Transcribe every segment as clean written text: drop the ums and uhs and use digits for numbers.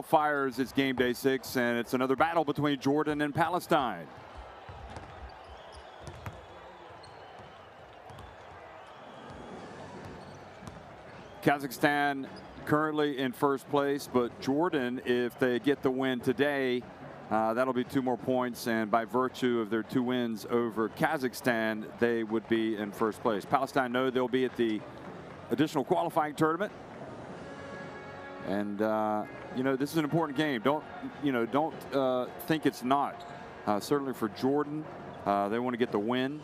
qualifiers. It's game day 6, and it's another battle between Jordan and Palestine. Kazakhstan currently in first place, but Jordan, if they get the win today, that'll be 2 more points, and by virtue of their 2 wins over Kazakhstan, they would be in first place. Palestine know they'll be at the additional qualifying tournament, and you know, this is an important game. Don't think it's not. Certainly for Jordan, they want to get the win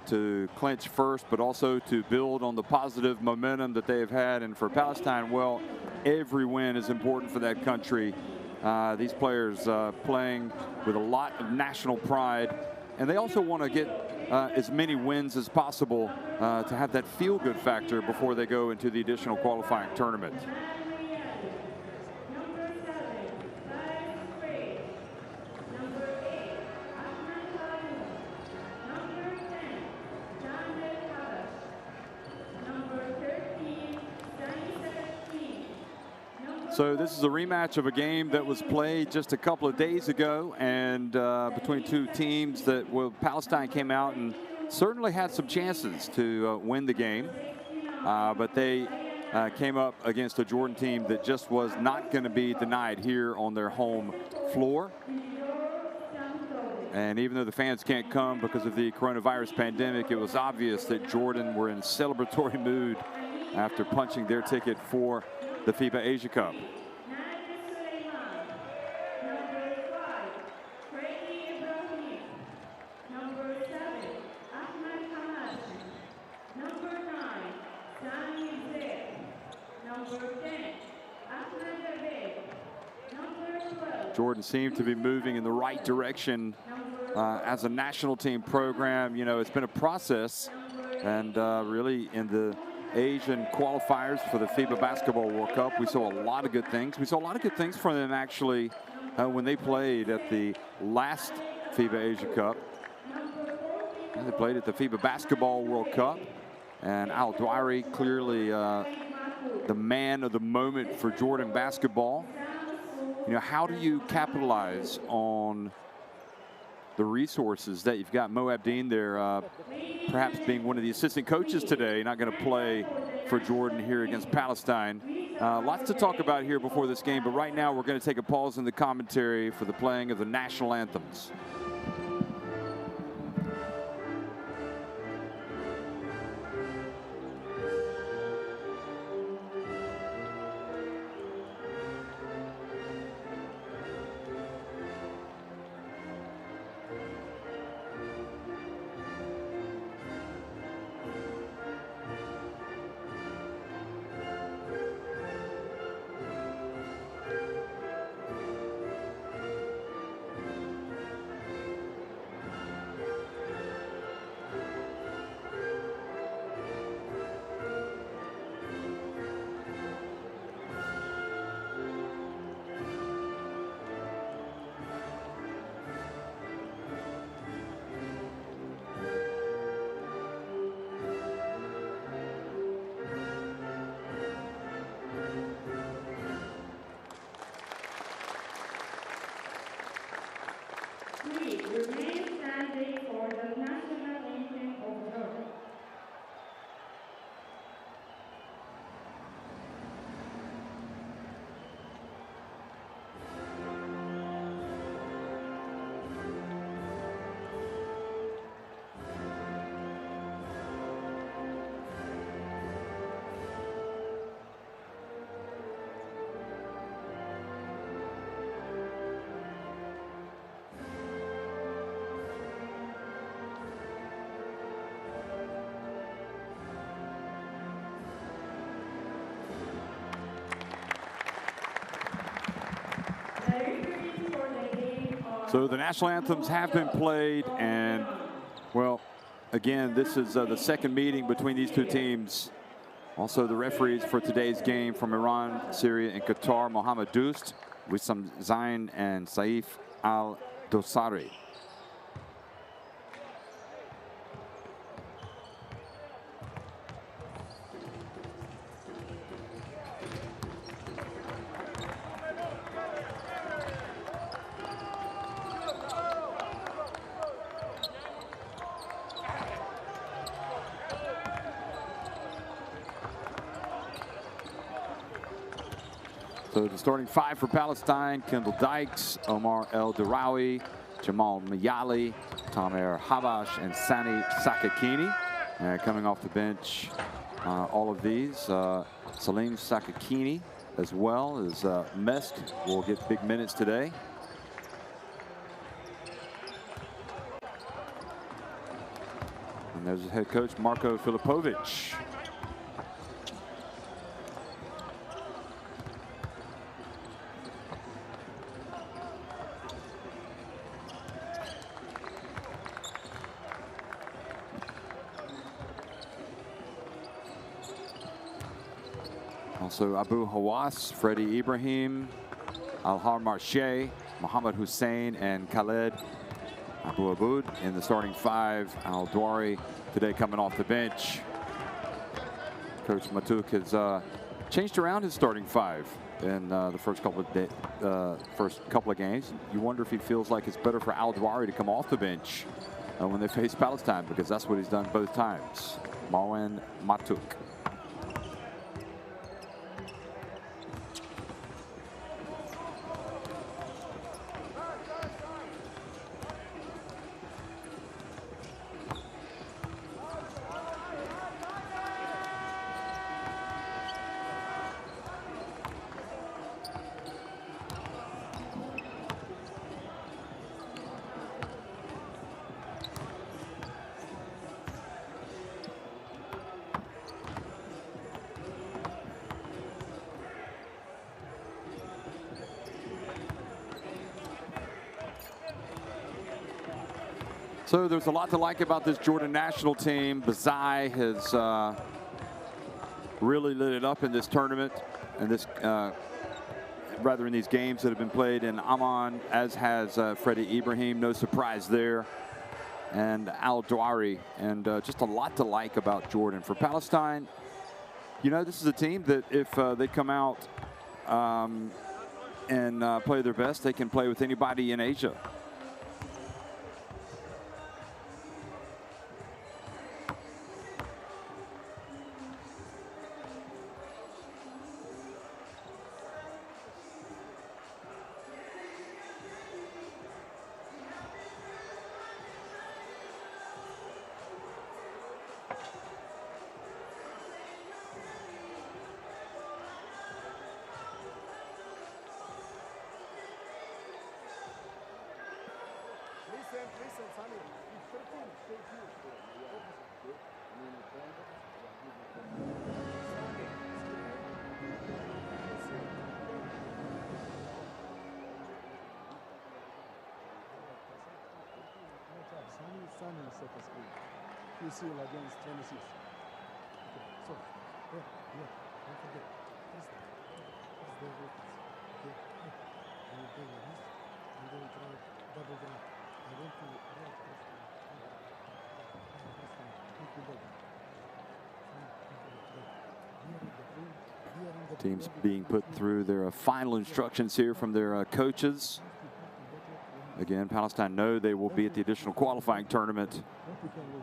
to clinch first, but also to build on the positive momentum that they have had. And for Palestine, well, every win is important for that country. These players playing with a lot of national pride, and they also want to get as many wins as possible to have that feel-good factor before they go into the additional qualifying tournament. So this is a rematch of a game that was played just a couple of days ago, and between 2 teams that, well, Palestine came out and certainly had some chances to win the game, but they came up against a Jordan team that just was not going to be denied here on their home floor. And even though the fans can't come because of the coronavirus pandemic, it was obvious that Jordan were in celebratory mood after punching their ticket for the FIBA Asia Cup. Jordan seemed to be moving in the right direction as a national team program. You know, it's been a process, and really in the Asian qualifiers for the FIBA Basketball World Cup, we saw a lot of good things. We saw a lot of good things from them, actually, when they played at the last FIBA Asia Cup. And they played at the FIBA Basketball World Cup, and Al-Dwari clearly the man of the moment for Jordan basketball. You know, how do you capitalize on the resources that you've got? Mo Abdeen there, perhaps being one of the assistant coaches today, not going to play for Jordan here against Palestine. Lots to talk about here before this game, but right now we're going to take a pause in the commentary for the playing of the national anthems. So the national anthems have been played, and, well, again, this is the second meeting between these 2 teams. Also, the referees for today's game from Iran, Syria, and Qatar, Mohammed Dust, Wissam Zain, and Saif Al-Dosari. So the starting 5 for Palestine: Kendall Dykes, Omar El Darawi, Jamal Mayali, Tamer Habash, and Sani Sakakini. Coming off the bench, all of these, Salim Sakakini as well as Mesk will get big minutes today. And there's head coach Marko Filipovic. Also Abu Hawass, Freddie Ibrahim, Alhar Marche, Mohammed Hussein, and Khaled Abu Aboud in the starting 5. Al Dwari today coming off the bench. Coach Matuk has changed around his starting 5 in the first couple of games. You wonder if he feels like it's better for Al Dwari to come off the bench when they face Palestine, because that's what he's done both times. Marwan Matuk. So there's a lot to like about this Jordan national team. Bazai has really lit it up in this tournament, and this rather in these games that have been played in Amman, as has Freddie Ibrahim. No surprise there. And Al Dwari, and just a lot to like about Jordan. For Palestine, you know, this is a team that if they come out and play their best, they can play with anybody in Asia. You see against 26. Okay, so don't forget. This the weapons. Okay, and you play with this, and then try double grab. I want to right this. Teams being put through their final instructions here from their coaches. Again, Palestine know they will be at the additional qualifying tournament.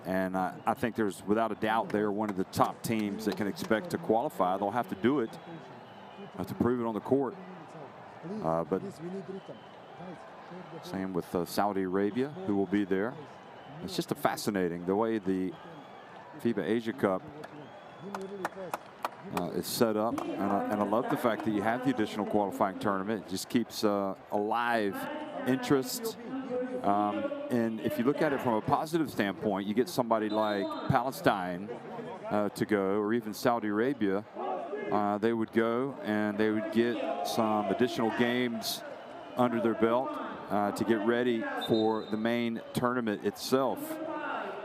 And I think there's, without a doubt, they're one of the top teams that can expect to qualify. They'll have to do it, have to prove it on the court. But same with Saudi Arabia, who will be there. It's just fascinating the way the FIBA Asia Cup is set up. And I love the fact that you have the additional qualifying tournament. It just keeps alive interest. And if you look at it from a positive standpoint, you get somebody like Palestine to go, or even Saudi Arabia, they would go and they would get some additional games under their belt to get ready for the main tournament itself.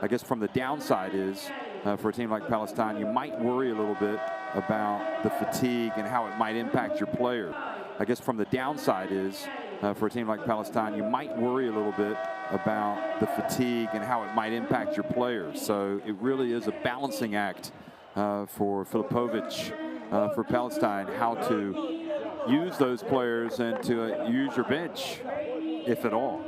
I guess from the downside is, for a team like Palestine, you might worry a little bit about the fatigue and how it might impact your player. I guess from the downside is, for a team like Palestine, you might worry a little bit about the fatigue and how it might impact your players. So it really is a balancing act for Filipovic, for Palestine, how to use those players and to use your bench, if at all.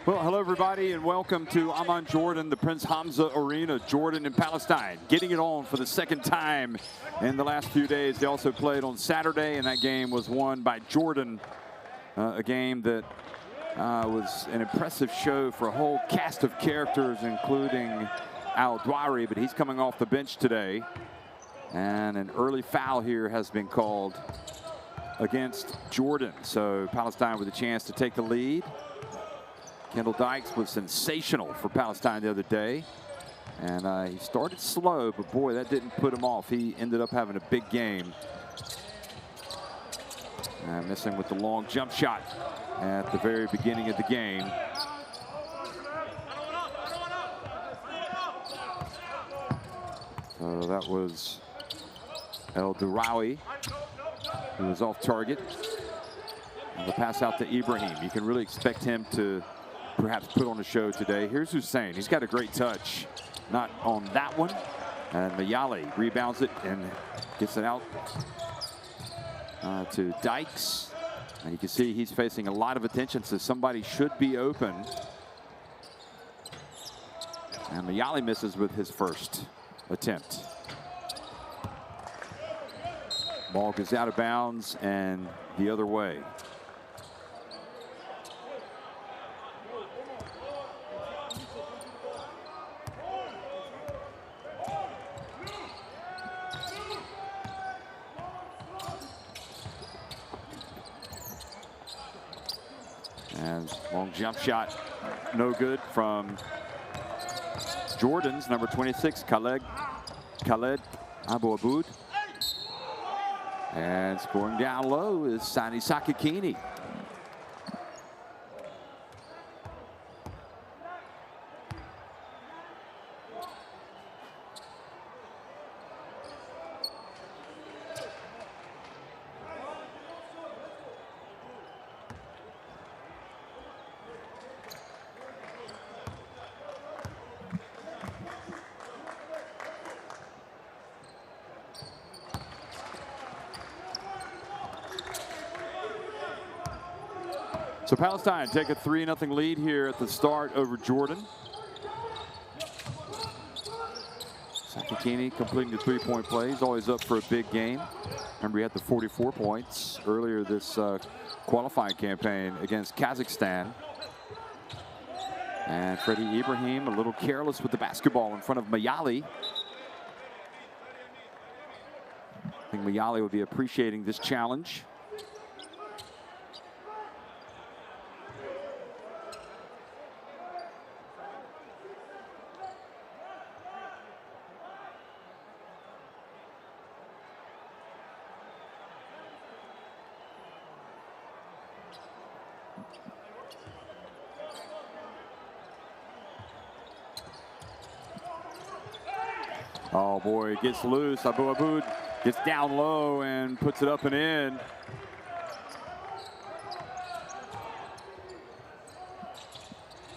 Well, hello everybody and welcome to Amman Jordan, the Prince Hamza Arena, Jordan and Palestine, getting it on for the second time in the last few days. They also played on Saturday, and that game was won by Jordan, a game that was an impressive show for a whole cast of characters, including Al-Dwari, but he's coming off the bench today. And an early foul here has been called against Jordan. So Palestine with a chance to take the lead. Kendall Dykes was sensational for Palestine the other day. And he started slow, but boy, that didn't put him off. He ended up having a big game. And missing with the long jump shot at the very beginning of the game. So that was El-Dourawi, who was off target. And the pass out to Ibrahim. You can really expect him to perhaps put on a show today. Here's Hussein. He's got a great touch. Not on that one. And Mayali rebounds it and gets it out to Dykes. And you can see he's facing a lot of attention, so somebody should be open. And Mayali misses with his first attempt. Ball goes out of bounds and the other way. And long jump shot, no good from Jordan's number 26, Khaled Abu Aboud. And scoring down low is Sani Sakakini. So Palestine take a 3-0 lead here at the start over Jordan. Sakakini completing the three-point play. He's always up for a big game. Remember, he had the 44 points earlier this qualifying campaign against Kazakhstan. And Freddie Ibrahim a little careless with the basketball in front of Mayali. I think Mayali will be appreciating this challenge. Oh boy, it gets loose. Abu Aboud gets down low and puts it up and in.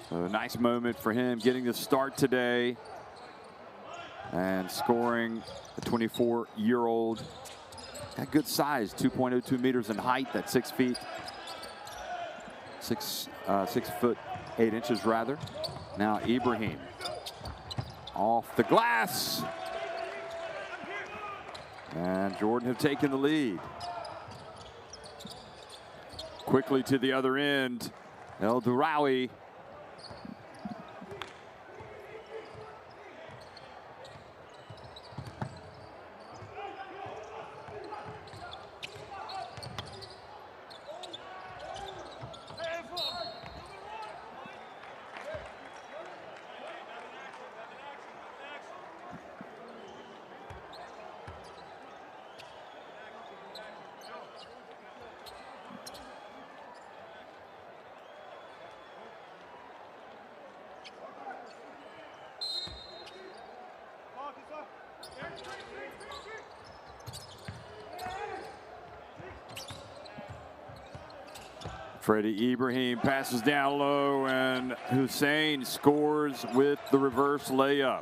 So a nice moment for him getting the start today and scoring. A 24-year-old. Got good size, 2.02 meters in height. That's 6 feet. 6 foot 8 inches rather. Now Ibrahim off the glass. And Jordan have taken the lead. Quickly to the other end, El-Dourawi. Freddie Ibrahim passes down low, and Hussein scores with the reverse layup.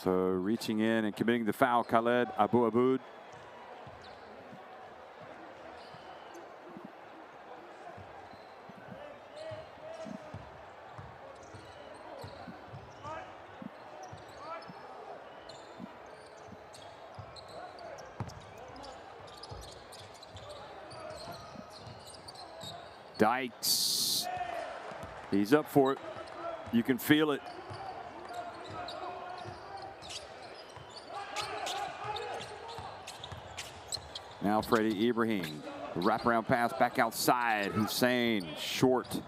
So reaching in and committing the foul, Khaled Abu Aboud. Dykes, he's up for it. You can feel it. Now Freddie Ibrahim, the wraparound pass back outside. Hussein, short.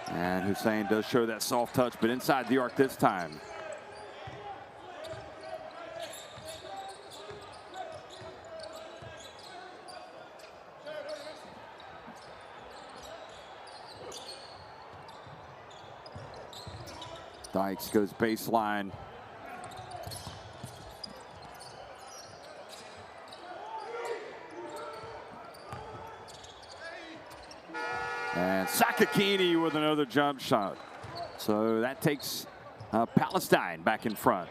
And Hussein does show that soft touch, but inside the arc this time. Dykes goes baseline. And Sakakini with another jump shot. So that takes Palestine back in front.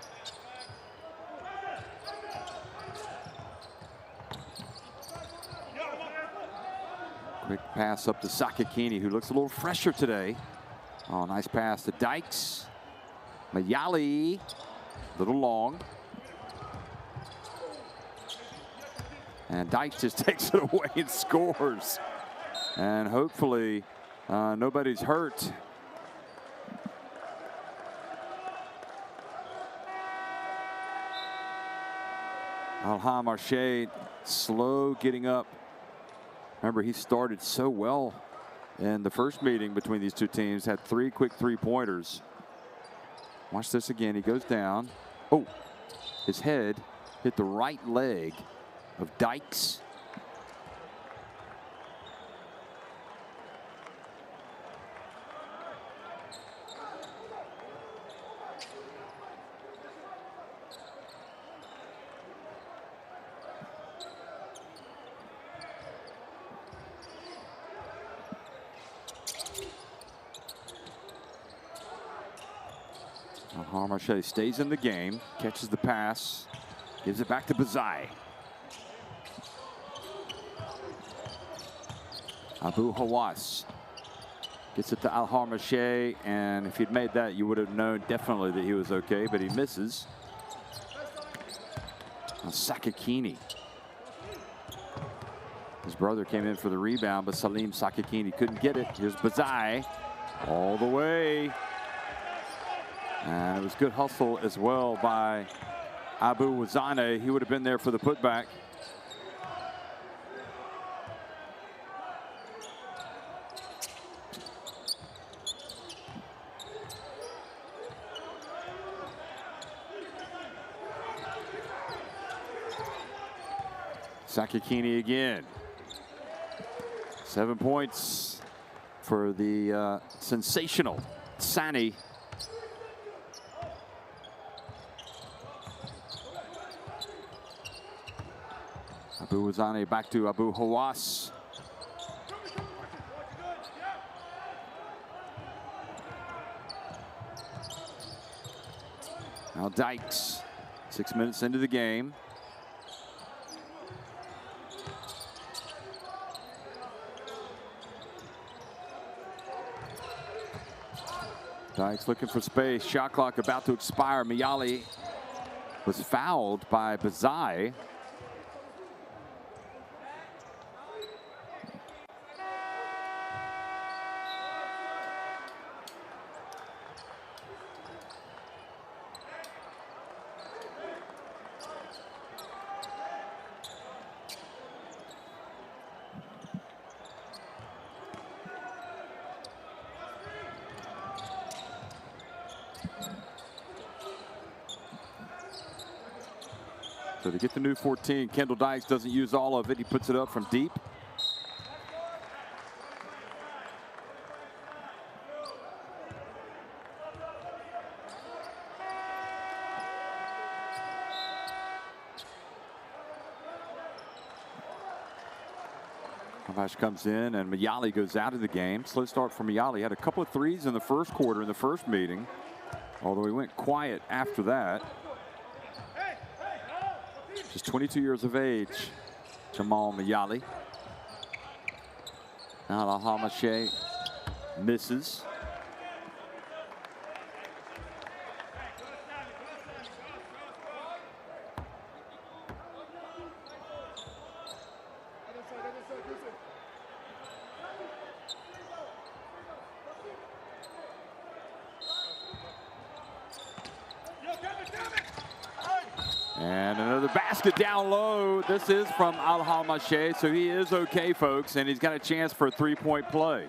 Quick pass up to Sakakini, who looks a little fresher today. Oh, nice pass to Dykes. Mayali, a little long. And Dykes just takes it away and scores. And hopefully nobody's hurt. Alha Marche slow getting up. Remember, he started so well in the first meeting between these two teams, had 3 quick three-pointers. Watch this again. He goes down. Oh, his head hit the right leg of Dykes. Marche stays in the game, catches the pass, gives it back to Bazai. Abu Hawass gets it to Alhar Marche, and if he'd made that, you would have known definitely that he was okay, but he misses. Sakakini. His brother came in for the rebound, but Salim Sakakini couldn't get it. Here's Bazai all the way. And it was good hustle as well by Abu Wazane. He would have been there for the putback. Sakakini again. 7 points for the sensational Sani. Abu Wazane back to Abu Hawass. Now Dykes, 6 minutes into the game. Dykes looking for space. Shot clock about to expire. Mayali was fouled by Bazai. So to get the new 14, Kendall Dykes doesn't use all of it. He puts it up from deep. Habash comes in, and Mayali goes out of the game. Slow start for Mayali. Had a couple of threes in the first quarter in the first meeting, although he went quiet after that. Just 22 years of age, Jamal Mayali. Now Hamache misses. And another basket down low. This is from Al-Hamache, so he is okay, folks, and he's got a chance for a three-point play.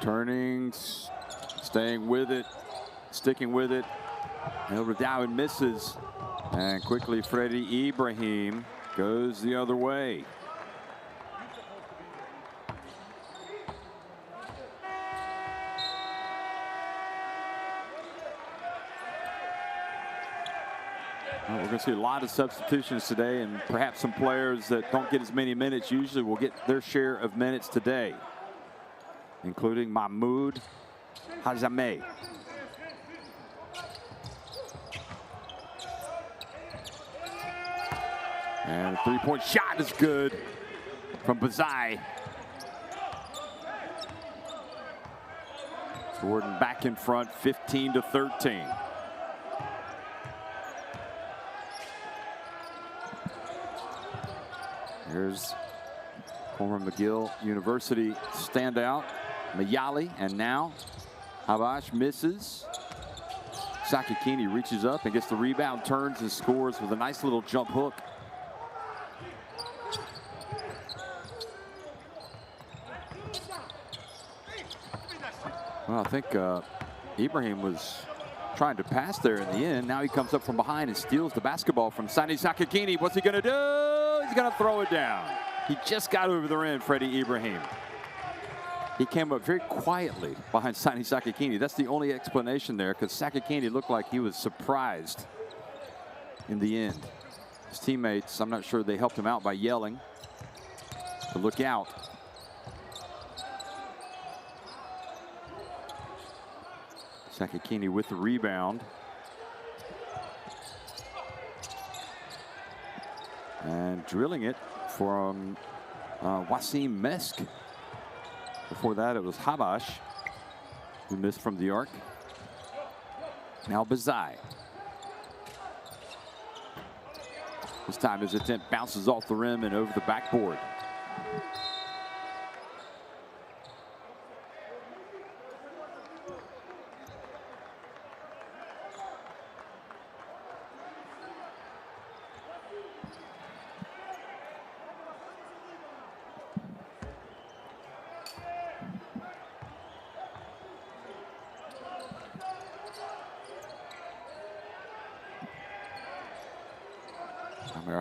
Turning, staying with it, sticking with it. Over down misses. And quickly Freddie Ibrahim goes the other way. Well, we're going to see a lot of substitutions today, and perhaps some players that don't get as many minutes usually will get their share of minutes today, including Mahmoud Hazameh. And the three-point shot is good from Bazai. Jordan back in front, 15-13. Here's former McGill University standout Mayali, and now Habash misses. Sakakini reaches up and gets the rebound, turns and scores with a nice little jump hook. Well, I think Ibrahim was trying to pass there in the end. Now he comes up from behind and steals the basketball from Sani Sakakini. What's he going to do? He's going to throw it down. He just got over the rim, Freddie Ibrahim. He came up very quietly behind Sani Sakakini. That's the only explanation there, because Sakakini looked like he was surprised in the end. His teammates, I'm not sure they helped him out by yelling to look out. Sakakini with the rebound. And drilling it from Wasim Mesk. Before that, it was Habash who missed from the arc. Now Bazai. This time his attempt bounces off the rim and over the backboard.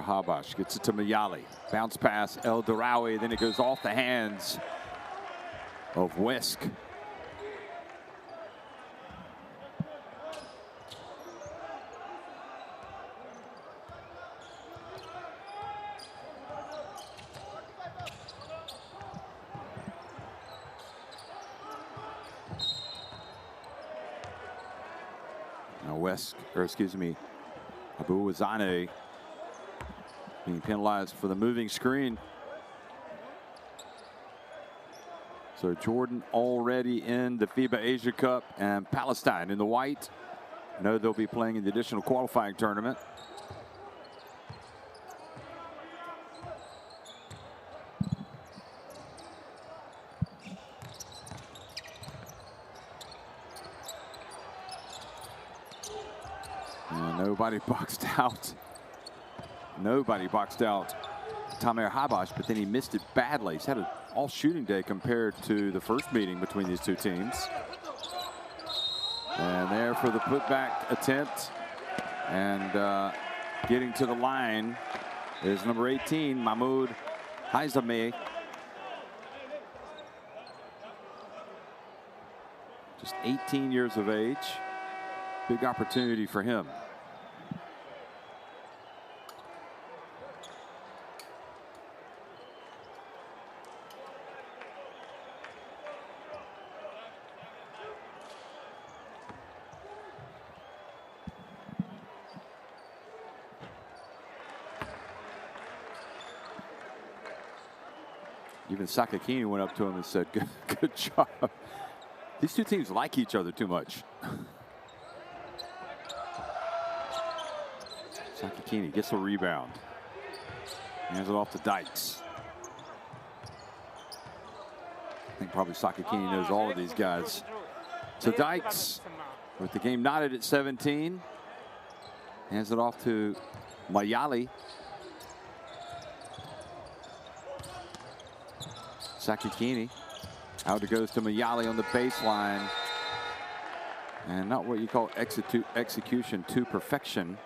Habash gets it to Mayali. Bounce pass, El Darawi. Then it goes off the hands of Wesk. Now Wesk, or excuse me, Abu Wazane being penalized for the moving screen. So Jordan already in the FIBA Asia Cup, and Palestine in the white. I know they'll be playing in the additional qualifying tournament. Nobody boxed out. Nobody boxed out Tamer Habash, but then he missed it badly. He's had an all-shooting day compared to the first meeting between these two teams. And there for the putback attempt. And getting to the line is number 18, Mahmoud Haizameh. Just 18 years of age. Big opportunity for him. Even Sakakini went up to him and said, good job. These two teams like each other too much. Sakakini gets a rebound. Hands it off to Dykes. I think probably Sakakini knows all of these guys. So Dykes, with the game knotted at 17, hands it off to Mayali. Sakakini. Out it goes to Mayali on the baseline. And not what you call execution to perfection.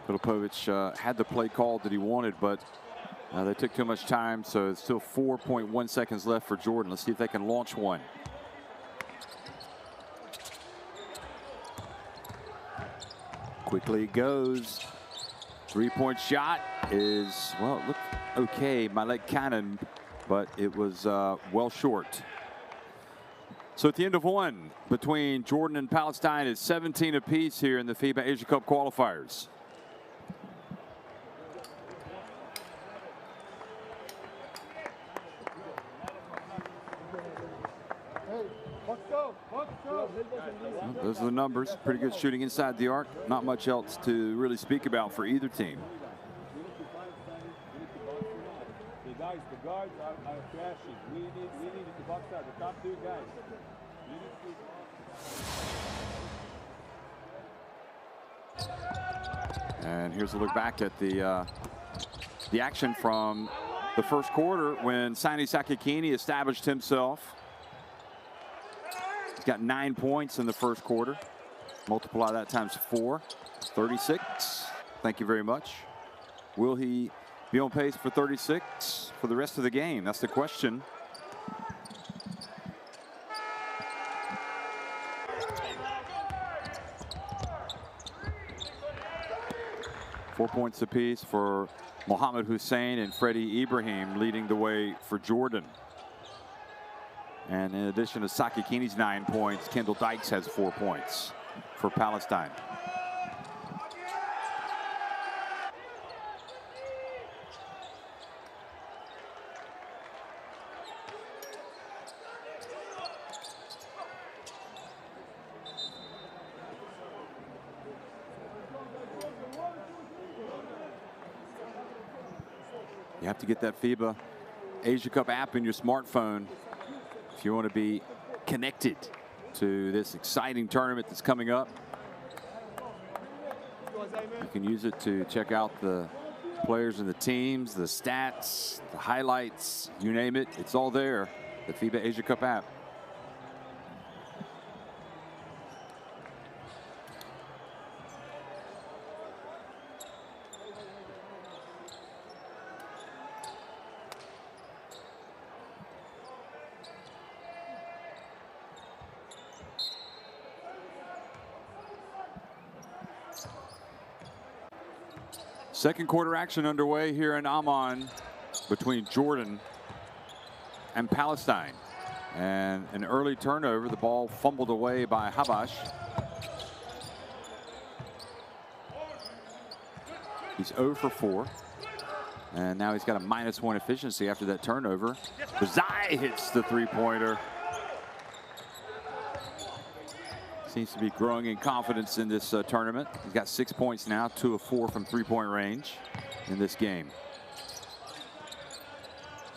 Filipovic had the play called that he wanted, but they took too much time, so it's still 4.1 seconds left for Jordan. Let's see if they can launch one. Quickly it goes. Three-point shot is, well, it looked okay. My leg cannon, but it was well short. So at the end of one between Jordan and Palestine, it's 17 apiece here in the FIBA Asia Cup qualifiers. Well, those are the numbers. Pretty good shooting inside the arc. Not much else to really speak about for either team. The guards are crashing. We need to box out the top two guys. And here's a look back at the action from the first quarter when Sani Sakakini established himself. He's got 9 points in the first quarter. Multiply that times 4, 36. Thank you very much. Will he be on pace for 36 for the rest of the game? That's the question. Four points apiece for Mohammed Hussein and Freddie Ibrahim, leading the way for Jordan. And in addition to Sakakini's 9 points, Kendall Dykes has 4 points for Palestine. You have to get that FIBA Asia Cup app in your smartphone if you want to be connected to this exciting tournament that's coming up. You can use it to check out the players and the teams, the stats, the highlights, you name it. It's all there, the FIBA Asia Cup app. Second quarter action underway here in Amman between Jordan and Palestine. And an early turnover, the ball fumbled away by Habash. He's 0 for 4. And now he's got a -1 efficiency after that turnover. Bazai hits the three-pointer. Seems to be growing in confidence in this tournament. He's got 6 points now, 2 of 4 from three-point range in this game.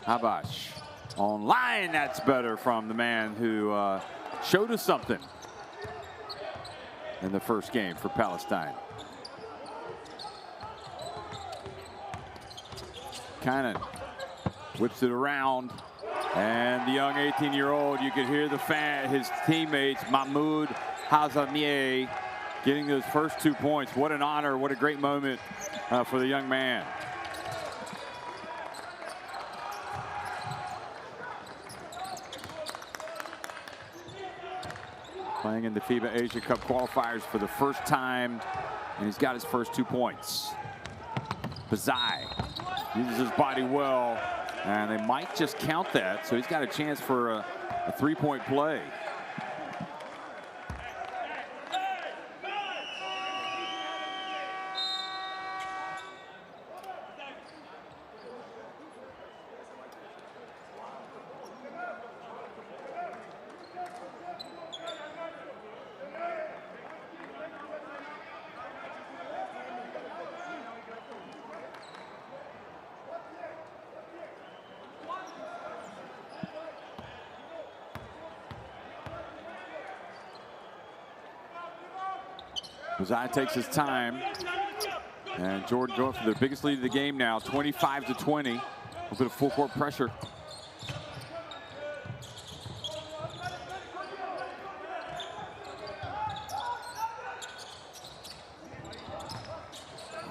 Habash online, that's better from the man who showed us something in the first game for Palestine. Kind of whips it around, and the young 18-year-old, you could hear his teammates, Mahmoud Hazamieh, getting those first 2 points. What an honor, what a great moment for the young man. Playing in the FIBA Asia Cup qualifiers for the first time, and he's got his first 2 points. Bazai uses his body well, and they might just count that, so he's got a chance for a 3-point play. Bazai takes his time, and Jordan going for their biggest lead of the game now, 25-20. A bit of full court pressure.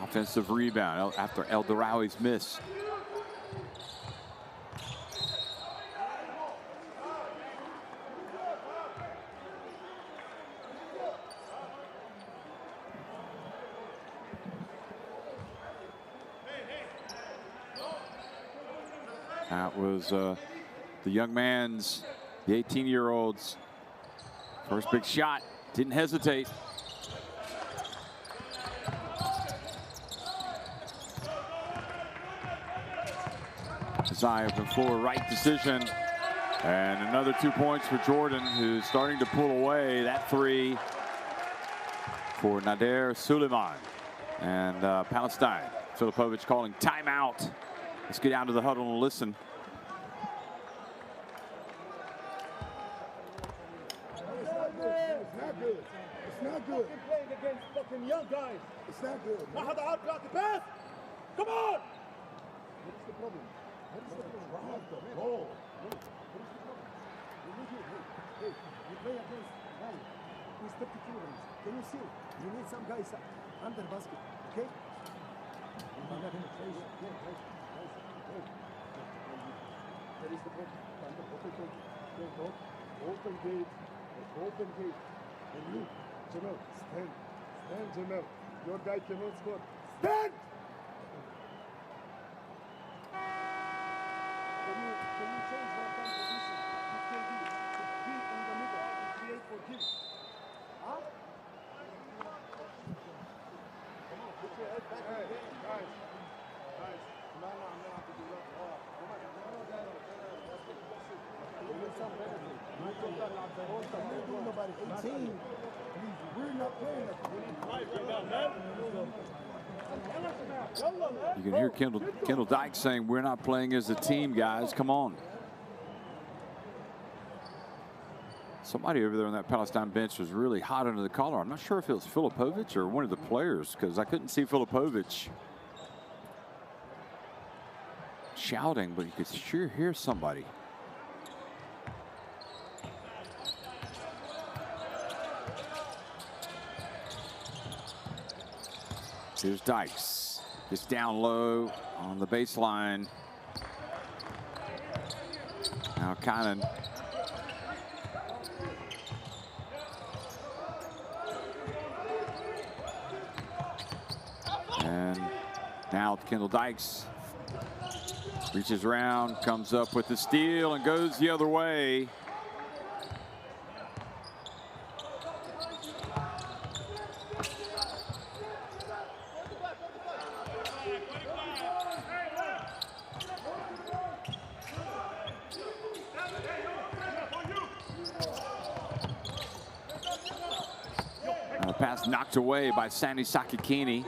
Offensive rebound after El Darawi's miss. That was the young man's, the 18-year-old's first big shot. Didn't hesitate. Bazai open floor, right decision. And another 2 points for Jordan, who's starting to pull away. That 3 for Nader Suleiman. And Palestine. Filipovic calling timeout. Let's get down to the huddle and listen. It's not good. Fucking playing against fucking young guys. It's not good. I had the hard block the pass. Come on. What is the problem? What is the problem? Drive the ball. What is the problem? Hey, you play against guys who's 30 kilograms. Can you see? You need some guys under basket, okay? That is the problem. Open gate. Open gate. And you, Jamal, stand. Stand, Jamal. Your guy cannot score. Stand! Can you change one time position? You can be in the middle and create for him. Huh? Come on, put your head back in the game. Guys. No, I'm not to do that. Come on. You need some benefit. Nobody 18. We're not playing You can hear Kendall Dykes saying, we're not playing as a team, guys. Come on. Somebody over there on that Palestine bench was really hot under the collar. I'm not sure if it was Filipovic or one of the players, because I couldn't see Filipovic shouting, but you could sure hear somebody. Here's Dykes, just down low on the baseline. Now Cannon. And now Kendall Dykes reaches around, comes up with the steal, and goes the other way. Pass knocked away by Sani Sakakini.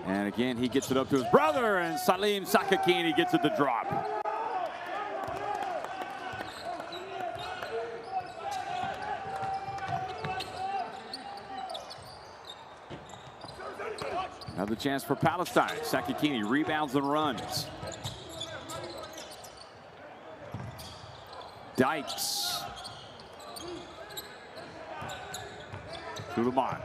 And again, he gets it up to his brother, and Salim Sakakini gets it to drop. Another chance for Palestine. Sakakini rebounds and runs. Dykes. Suleiman.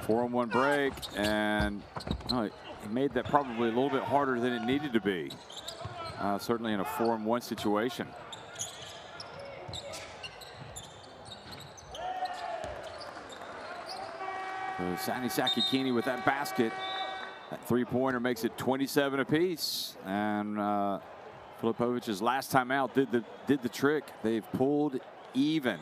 4-on-1 break, and he made that probably a little bit harder than it needed to be. Certainly in a 4-on-1 situation. So Sani Sakakini with that basket. That three-pointer makes it 27 apiece. And Filipovic's last time out did the trick. They've pulled even.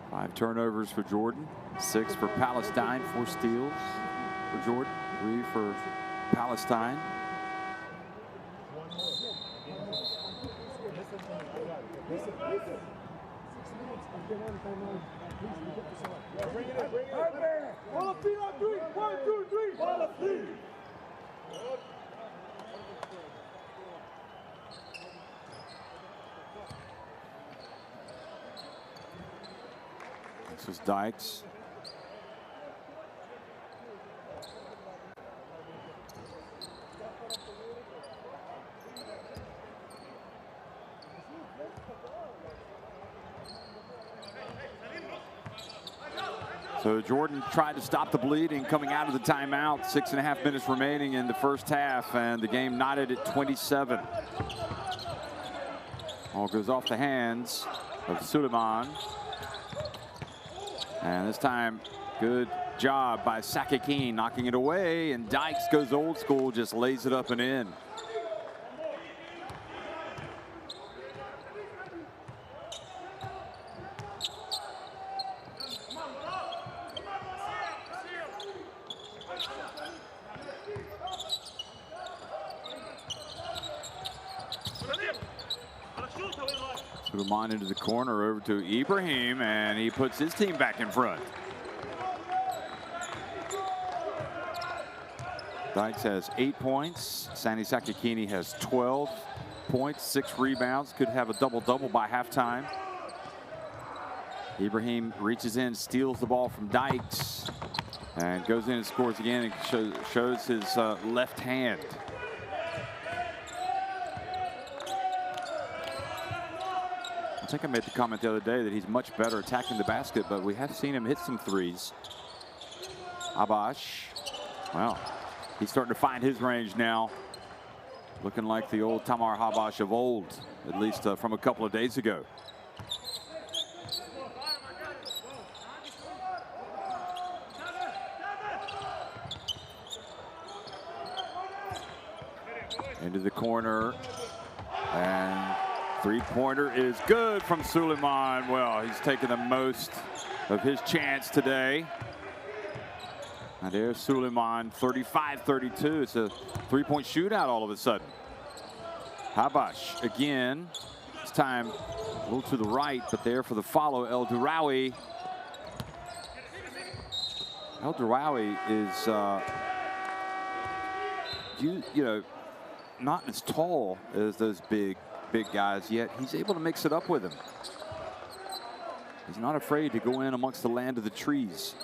Five turnovers for Jordan, 6 for Palestine, 4 steals for Jordan, 3 for Palestine. This is Dykes. So Jordan tried to stop the bleeding coming out of the timeout. 6.5 minutes remaining in the first half, and the game knotted at 27. All goes off the hands of Suleiman. And this time, good job by Sakakini knocking it away, and Dykes goes old school, just lays it up and in. Suleiman into the corner over to Ibrahim, and he puts his team back in front. Dykes has 8 points. Sani Sakakini has 12 points, 6 rebounds. Could have a double-double by halftime. Ibrahim reaches in, steals the ball from Dykes, and goes in and scores again and shows his left hand. I think I made the comment the other day that he's much better attacking the basket, but we have seen him hit some threes. Habash, well, he's starting to find his range now. Looking like the old Tamar Habash of old, at least from a couple of days ago. Into the corner, and three-pointer is good from Suleiman. Well, he's taken the most of his chance today. And there's Suleiman, 35-32. It's a three-point shootout all of a sudden. Habash again. This time a little to the right, but there for the follow, El Durawi. El Durawi is, you know, not as tall as those big guys, yet he's able to mix it up with him. He's not afraid to go in amongst the land of the trees.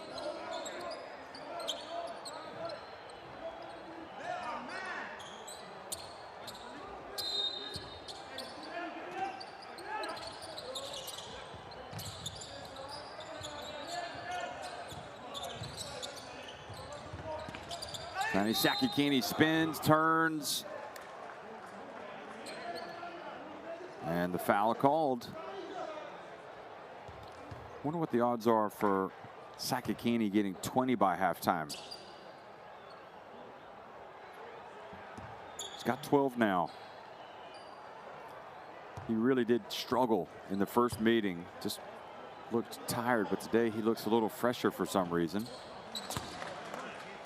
Sani Sakakini spins, turns. And the foul called. Wonder what the odds are for Sakakini getting 20 by halftime. He's got 12 now. He really did struggle in the first meeting. Just looked tired, but today he looks a little fresher for some reason.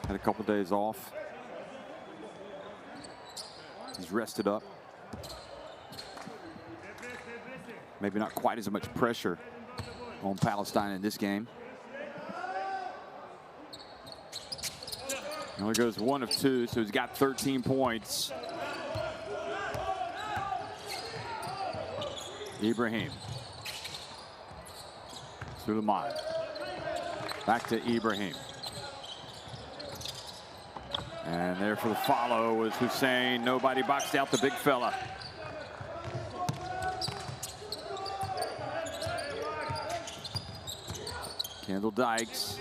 Had a couple days off. He's rested up. Maybe not quite as much pressure on Palestine in this game. He only goes 1 of 2, so he's got 13 points. Ibrahim. Suleiman. Back to Ibrahim. And there for the follow was Hussein. Nobody boxed out the big fella. Kendall Dykes.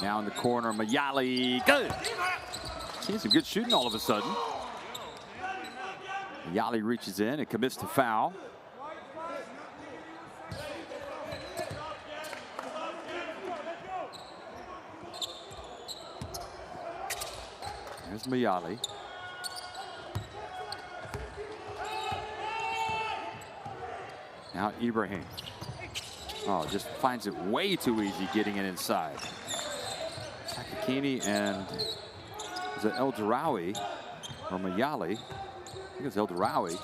Now in the corner, Mayali. Good. Seeing some good shooting all of a sudden. Mayali reaches in and commits to foul. There's Mayali. Now Ibrahim. Oh, just finds it way too easy getting it inside. Sakakini and is it El Darawi or Mayali? I think it's El Darawi.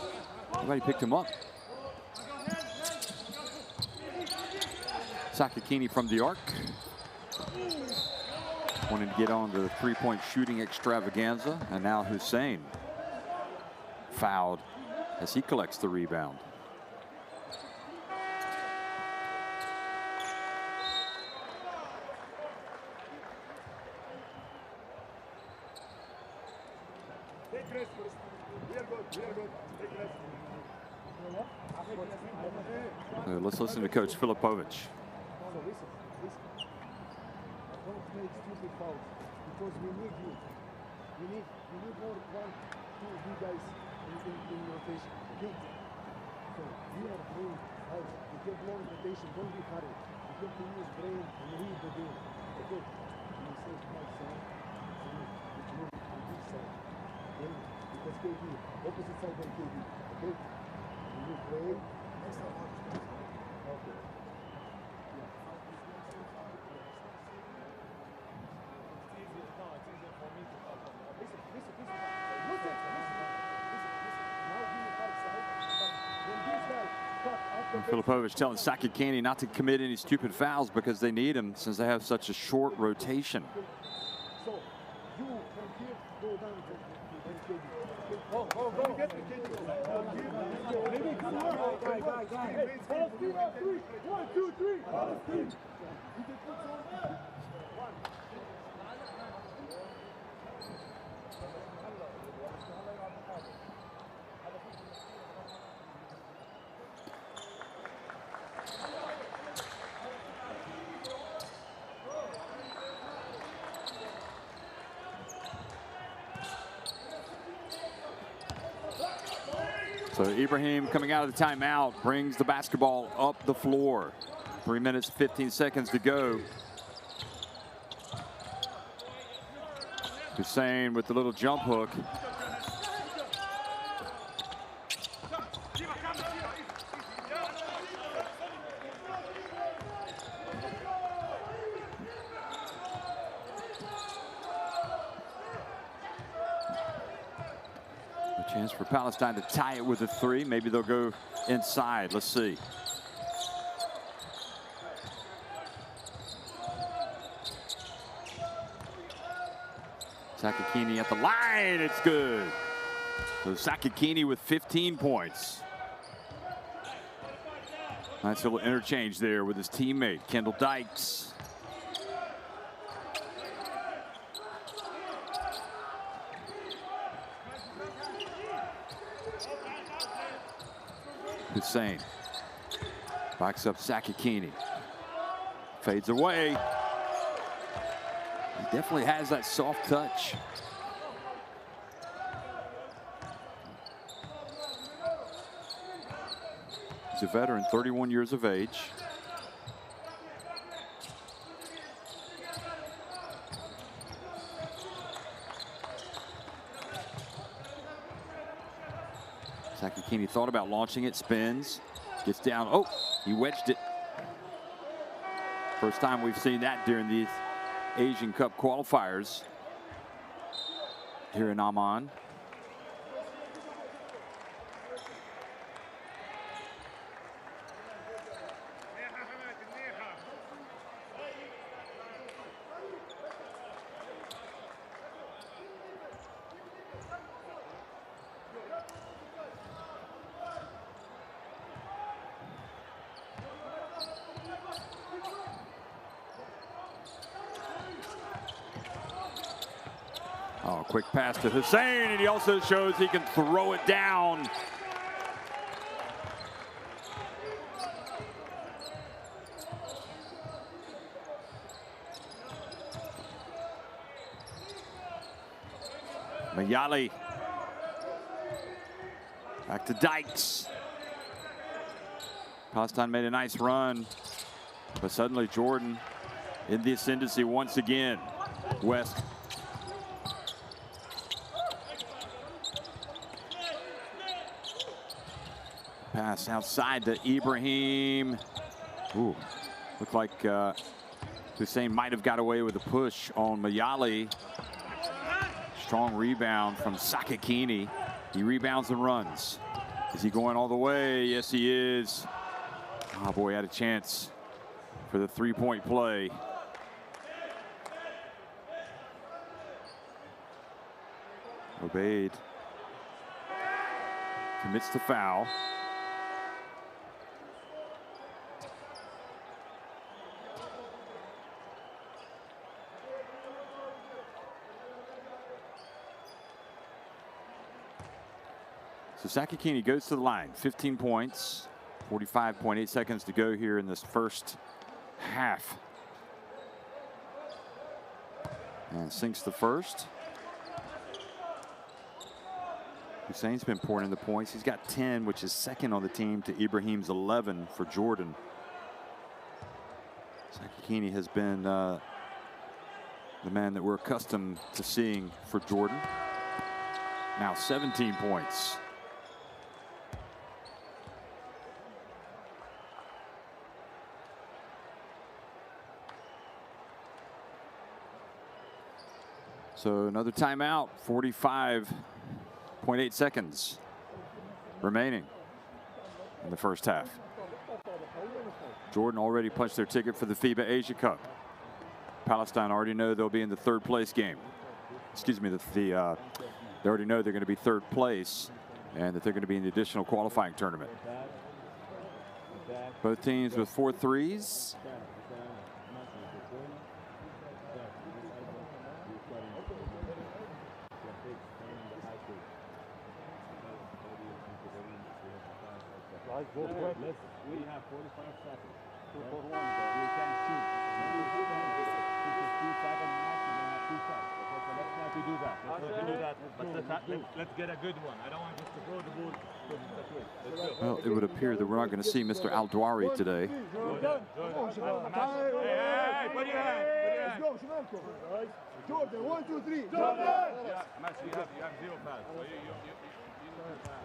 Nobody picked him up. Sakakini from the arc. Wanting to get on to the three-point shooting extravaganza. And now Hussein fouled as he collects the rebound. Let's listen to Coach Filipovic. Don't make stupid fouls because we need you. We need more 1, 2 big guys in rotation. Okay? So we are playing out. We get long rotation. Don't be hurried. We get to use brain and read the game. Okay? You say to my son, it's moving to this side. Okay? Because KD, opposite side than KD. Okay? When you play, okay. Filipovic telling Sakakini not to commit any stupid fouls because they need him since they have such a short rotation. So you from here go down to One, two, three. So Ibrahim coming out of the timeout brings the basketball up the floor. 3 minutes, 15 seconds to go. Hussein with the little jump hook. Chance for Palestine to tie it with a 3. Maybe they'll go inside. Let's see. Sakakini at the line. It's good. So Sakakini with 15 points. Nice little interchange there with his teammate, Kendall Dykes. Hussein backs up Sakakini. Fades away. He definitely has that soft touch. He's a veteran, 31 years of age. Sakakini thought about launching it, spins, gets down. Oh, he wedged it. First time we've seen that during these Asian Cup qualifiers here in Amman. Oh, quick pass to Hussein, and he also shows he can throw it down. Mayali. Back to Dykes. Palestine made a nice run, but suddenly Jordan in the ascendancy once again. West. Pass outside to Ibrahim. Ooh, looked like Hussein might have got away with a push on Mayali. Strong rebound from Sakakini. He rebounds and runs. Is he going all the way? Yes, he is. Oh boy, had a chance for the three-point play. Obeid commits the foul. So Sakakini goes to the line, 15 points, 45.8 seconds to go here in this first half. And sinks the first. Hussein's been pouring in the points. He's got 10, which is second on the team to Ibrahim's 11 for Jordan. Sakakini has been the man that we're accustomed to seeing for Jordan. Now 17 points. So another timeout, 45.8 seconds remaining in the first half. Jordan already punched their ticket for the FIBA Asia Cup. Palestine already know they'll be in the third place game. Excuse me, they already know they're going to be third place and that they're going to be in the additional qualifying tournament. Both teams with 4 threes. We have 45 seconds. 2 for 1. We can shoot. If you shoot 2 seconds max, you have 2 shots. Okay, so let's not do that. Let's do that. But let's get a good one. I don't want just to throw the ball. Let's go. Well, it would appear that we're not going to see Mr. Al-Dwari today. Hey, put your hand. Jordan, 1, 2, 3. Jordan! Yeah, Max, you have 0 fouls. So you need to foul.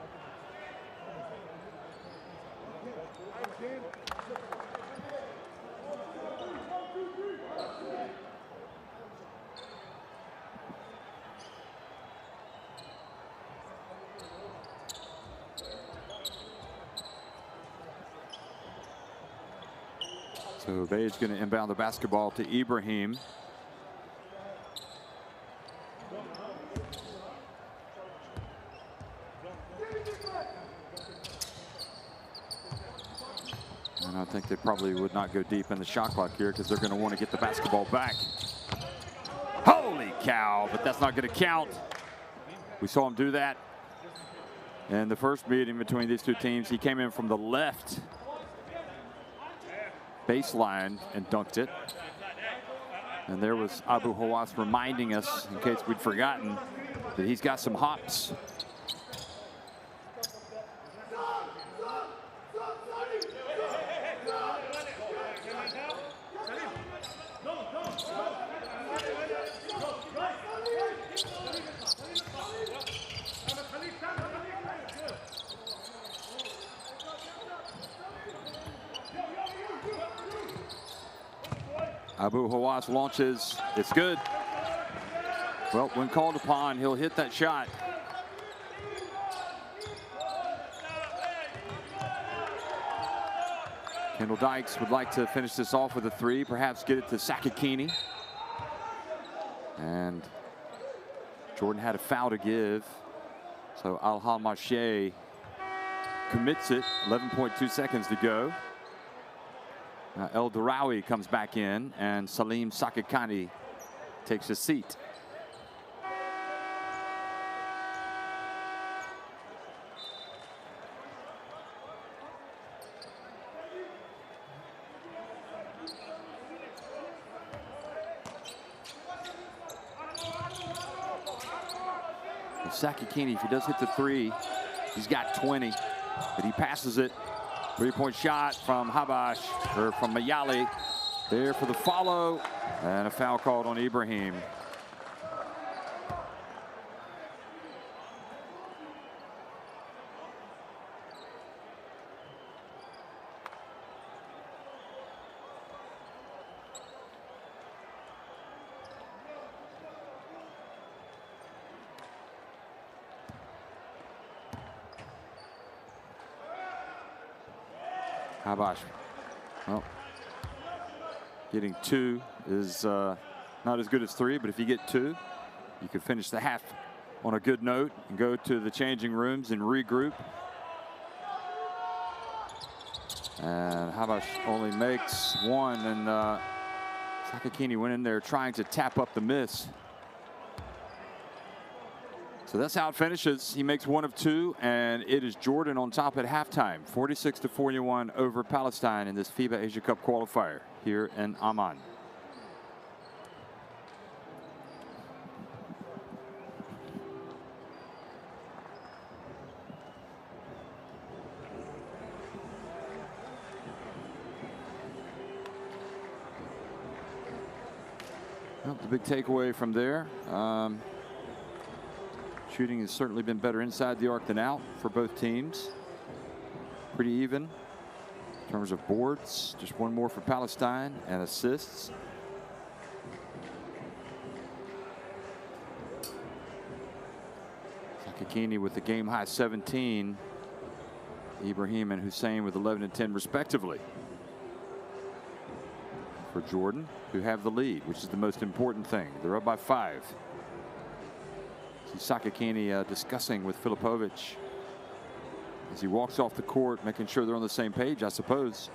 So Obeid's going to inbound the basketball to Ibrahim. And I think they probably would not go deep in the shot clock here because they're going to want to get the basketball back. Holy cow, but that's not going to count. We saw him do that in the first meeting between these two teams. He came in from the left baseline and dunked it. And there was Abu Hawass reminding us, in case we'd forgotten, that he's got some hops. Abu Hawass launches. It's good. Well, when called upon, he'll hit that shot. Kendall Dykes would like to finish this off with a three, perhaps get it to Sakakini. And Jordan had a foul to give. So Al-Hamashe commits it, 11.2 seconds to go. El Darawi comes back in, and Salim Sakakini takes his seat. Sakakini, if he does hit the three, he's got 20, but he passes it. Three-point shot from Habash, or from Mayali. There for the follow, and a foul called on Ibrahim. Habash, well, getting two is not as good as three, but if you get two, you can finish the half on a good note and go to the changing rooms and regroup. And Habash only makes one, and Sakakini went in there trying to tap up the miss. So that's how it finishes. He makes one of two, and it is Jordan on top at halftime, 46-41 over Palestine in this FIBA Asia Cup qualifier here in Amman. Well, the big takeaway from there. Shooting has certainly been better inside the arc than out for both teams. Pretty even in terms of boards. Just one more for Palestine, and assists. Sakakini with the game high 17. Ibrahim and Hussein with 11 and 10 respectively. For Jordan, who have the lead, which is the most important thing. They're up by 5. Sakakini discussing with Filipovic as he walks off the court, making sure they're on the same page, I suppose.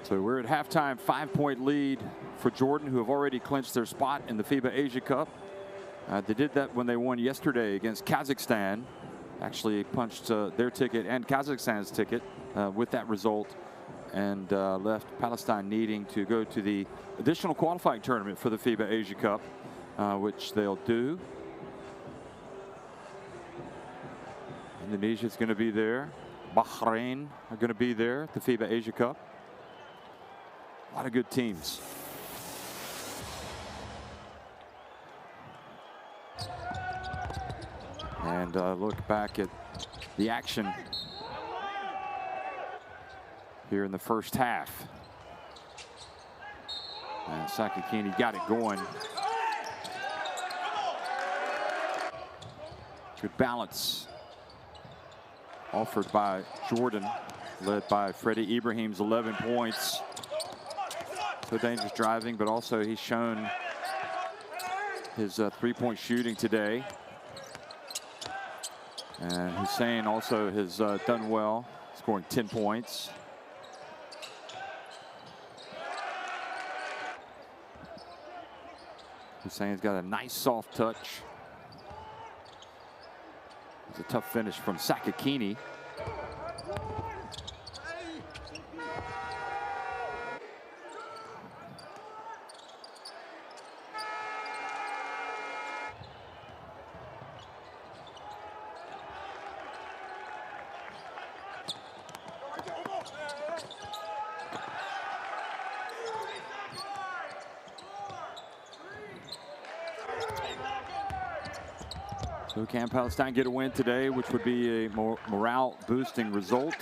So we're at halftime, 5-point lead for Jordan, who have already clinched their spot in the FIBA Asia Cup. They did that when they won yesterday against Kazakhstan. Actually punched their ticket and Kazakhstan's ticket with that result, and left Palestine needing to go to the additional qualifying tournament for the FIBA Asia Cup, which they'll do. Indonesia's going to be there. Bahrain are going to be there at the FIBA Asia Cup. A lot of good teams. And look back at the action here in the first half. And Sakakini got it going. Good balance offered by Jordan, led by Freddie Ibrahim's 11 points. So dangerous driving, but also he's shown his three-point shooting today. And Hussein also has done well, scoring 10 points. Hussein's got a nice soft touch. It's a tough finish from Sakakini. So can Palestine get a win today, which would be a morale-boosting result?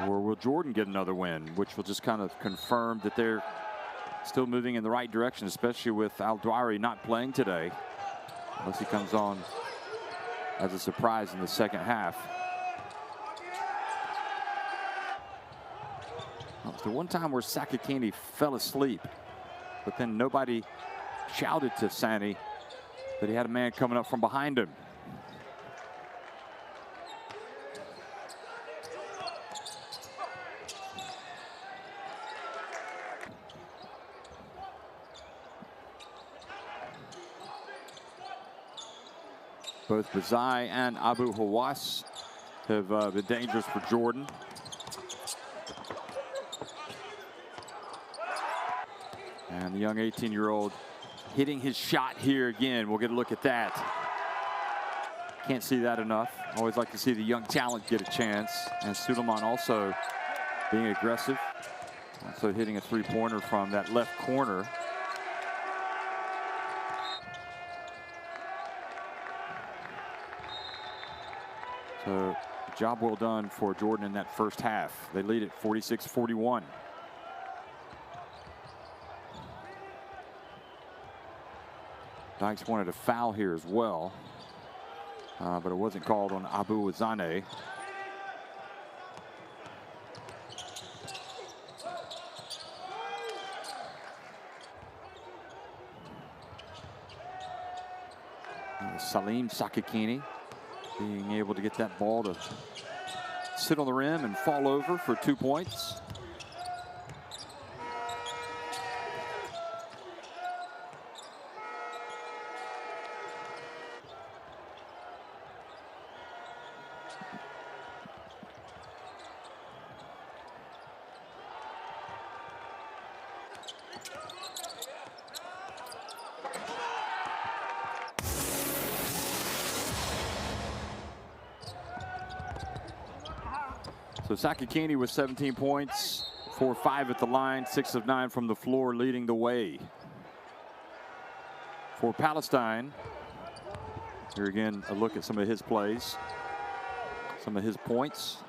Or will Jordan get another win, which will just kind of confirm that they're still moving in the right direction, especially with Al-Dwari not playing today, unless he comes on as a surprise in the second half. Well, it's the one time where Sakakini fell asleep, but then nobody shouted to Sani that he had a man coming up from behind him. Both Bazai and Abu Hawass have been dangerous for Jordan. And the young 18-year-old hitting his shot here again. We'll get a look at that. Can't see that enough. Always like to see the young talent get a chance. And Suleiman also being aggressive. Also hitting a three-pointer from that left corner. So job well done for Jordan in that first half. They lead at 46-41. Dykes wanted a foul here as well, but it wasn't called on Abu Wazane. Salim Sakakini being able to get that ball to sit on the rim and fall over for 2 points. So Sakakini with 17 points, 4-5 at the line, 6 of 9 from the floor, leading the way. For Palestine, here again, a look at some of his plays, some of his points.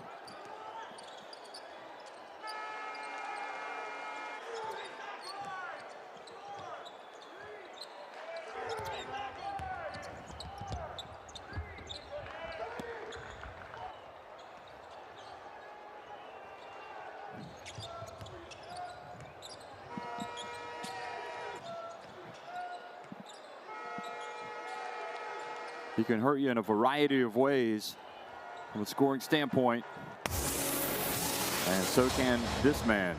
He can hurt you in a variety of ways from a scoring standpoint. And so can this man.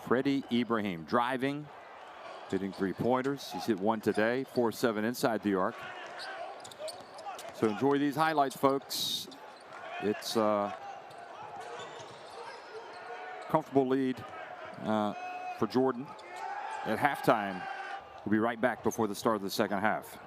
Freddie Ibrahim driving, hitting three-pointers. He's hit one today, 4-7 inside the arc. So enjoy these highlights, folks. It's a comfortable lead for Jordan at halftime. We'll be right back before the start of the second half.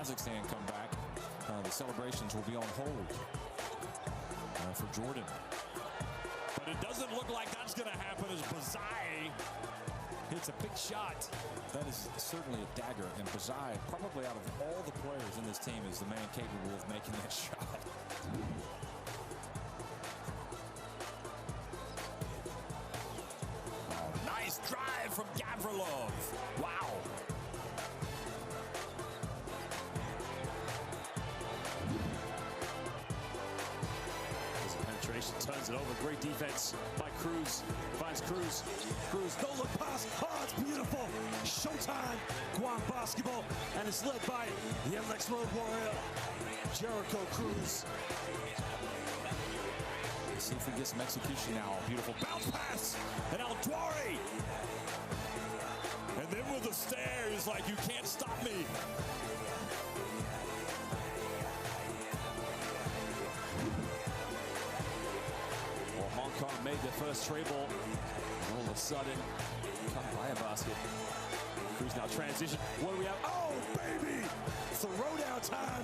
Kazakhstan come back, the celebrations will be on hold for Jordan. But it doesn't look like that's going to happen as Bazai hits a big shot. That is certainly a dagger, and Bazai, probably out of all the players in this team, is the man capable of making that shot. Oh, nice drive from Gavrilov. Wow. Penetration turns it over. Great defense by Cruz. Finds Cruz. Cruz, no look pass. Oh, it's beautiful. Showtime. Guam basketball. And it's led by the MX Road Warrior, Jericho Cruz. Let's see if we get some execution now. Beautiful bounce pass. And El Dwari. And then with the stare, he's like, you can't stop me. Hong Kong made their first tray ball. All of a sudden, cut by a basket. Cruz now transition. What do we have? Oh, baby! Throwdown time.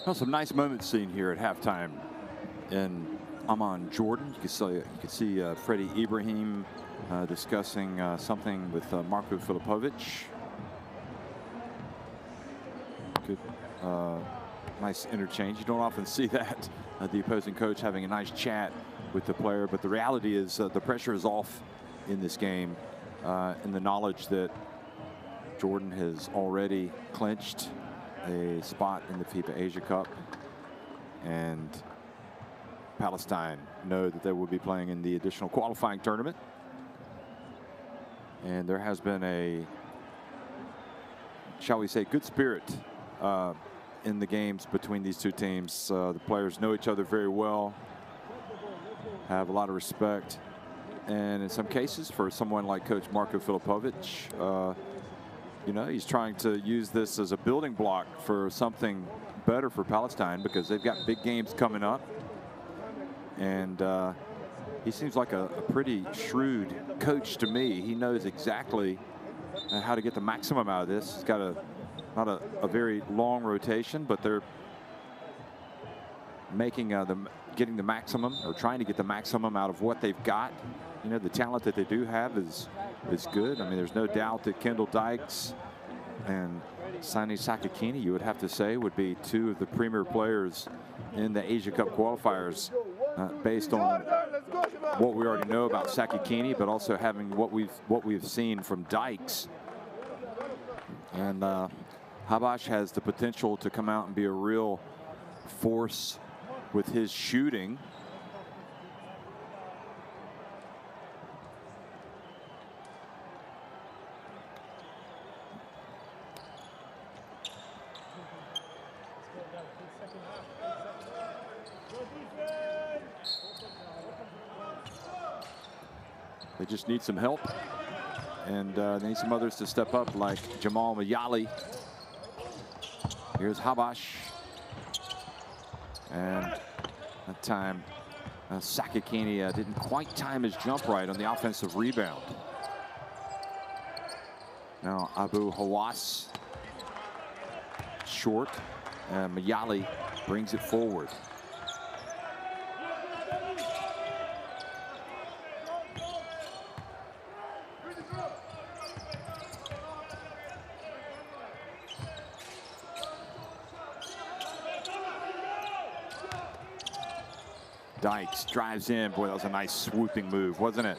Well, some nice moments seen here at halftime in Amman, Jordan. You can see Freddie Ibrahim discussing something with Marko Filipovic. Good, nice interchange. You don't often see that, the opposing coach having a nice chat with the player, but the reality is the pressure is off in this game, in the knowledge that Jordan has already clinched a spot in the FIBA Asia Cup, and Palestine know that they will be playing in the additional qualifying tournament. And there has been a, shall we say, good spirit in the games between these two teams. The players know each other very well, have a lot of respect, and in some cases, for someone like Coach Marko Filipovic, you know, he's trying to use this as a building block for something better for Palestine, because they've got big games coming up. And he seems like a pretty shrewd coach to me. He knows exactly how to get the maximum out of this. He's got not a very long rotation, but they're making getting the maximum, or trying to get the maximum out of what they've got. You know, the talent that they do have is good. I mean, there's no doubt that Kendall Dykes and Sani Sakakini, you would have to say, would be two of the premier players in the Asia Cup qualifiers, based on what we already know about Sakakini, but also having what we've seen from Dykes. And Habash has the potential to come out and be a real force with his shooting. They just need some help, and they need some others to step up, like Jamal Mayali. Here's Habash, and that time Sakakini didn't quite time his jump right on the offensive rebound. Now Abu Hawass short, and Mayali brings it forward. Dykes drives in. Boy, that was a nice swooping move, wasn't it?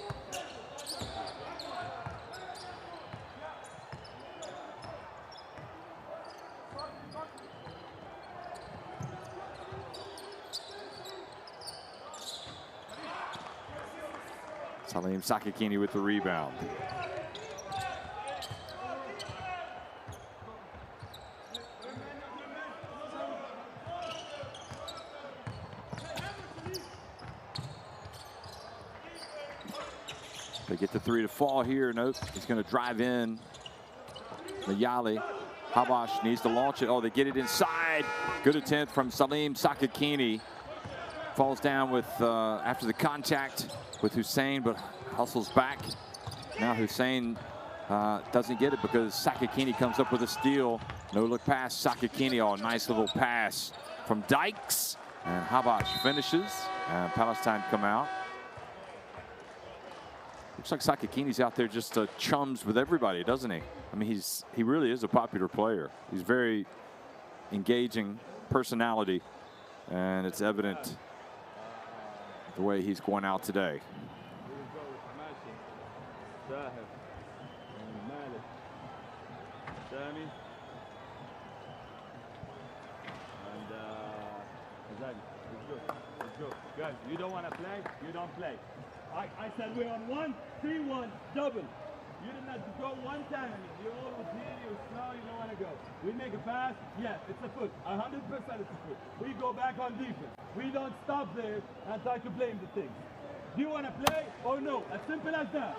Salim Sakakini with the rebound. They get the three to fall here. Nope, he's going to drive in. Mayali. Habash needs to launch it. Oh, they get it inside. Good attempt from Salim Sakakini. Falls down with after the contact with Hussein, but hustles back. Now Hussein doesn't get it because Sakakini comes up with a steal. No look pass. Sakakini. Oh, nice little pass from Dykes. And Habash finishes. And Palestine come out. Looks like Sakakini's out there just chums with everybody, doesn't he? I mean, he really is a popular player. He's very engaging personality, and it's evident the way he's going out today. Let's go. Guys, you don't want to play, you don't play. I said we're on 1-3-1 double. You didn't have to go one time. You're always here, you're slow, you don't want to go. We make a pass, yes, it's a foot. 100% it's a foot. We go back on defense. We don't stop there and try to blame the thing. Do you want to play or no? As simple as that.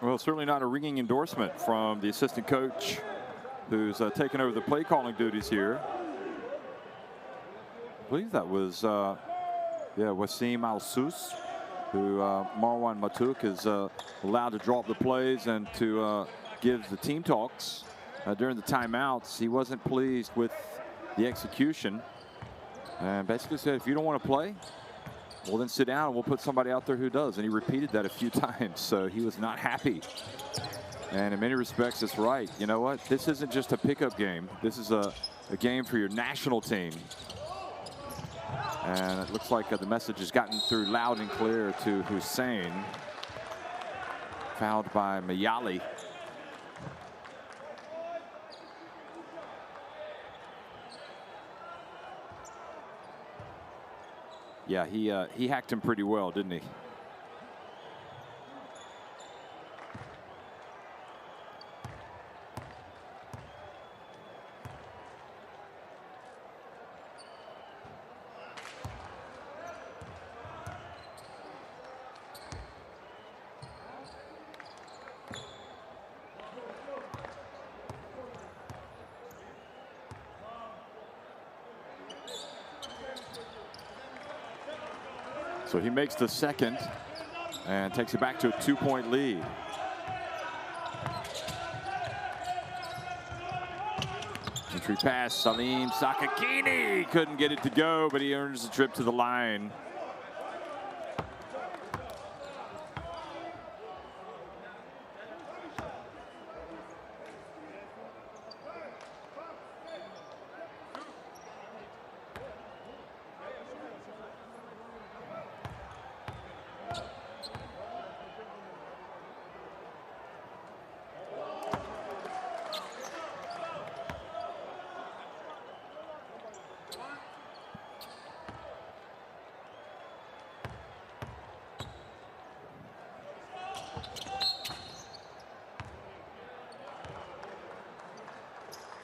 Well, certainly not a ringing endorsement from the assistant coach who's taken over the play calling duties here. I believe that was Wasim Al-Sus. who Marwan Matuk is allowed to draw up the plays and to give the team talks during the timeouts. He wasn't pleased with the execution and basically said, if you don't want to play, well, then sit down and we'll put somebody out there who does. And he repeated that a few times, so he was not happy. And in many respects, it's right. You know what? This isn't just a pickup game. This is a game for your national team. And it looks like the message has gotten through loud and clear to Hussein. Fouled by Mayali. Yeah, he hacked him pretty well, didn't he? So he makes the second and takes it back to a 2-point lead. Entry pass, Salim Sakakini couldn't get it to go, but he earns the trip to the line.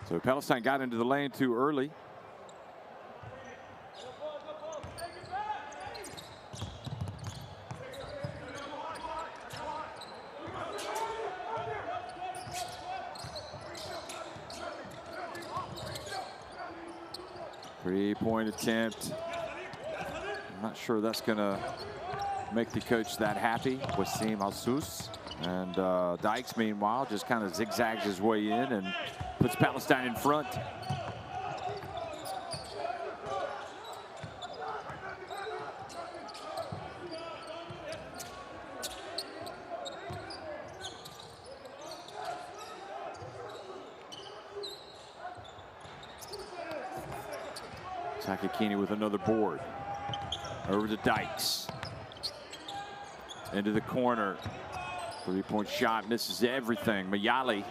So Palestine got into the lane too early. Three-point attempt. I'm not sure that's going to make the coach that happy. Wasim Alsus. And Dykes, meanwhile, just kind of zigzags his way in and puts Palestine in front. Sakakini with another board. Over to Dykes. Into the corner. Three-point shot misses everything. Mayali.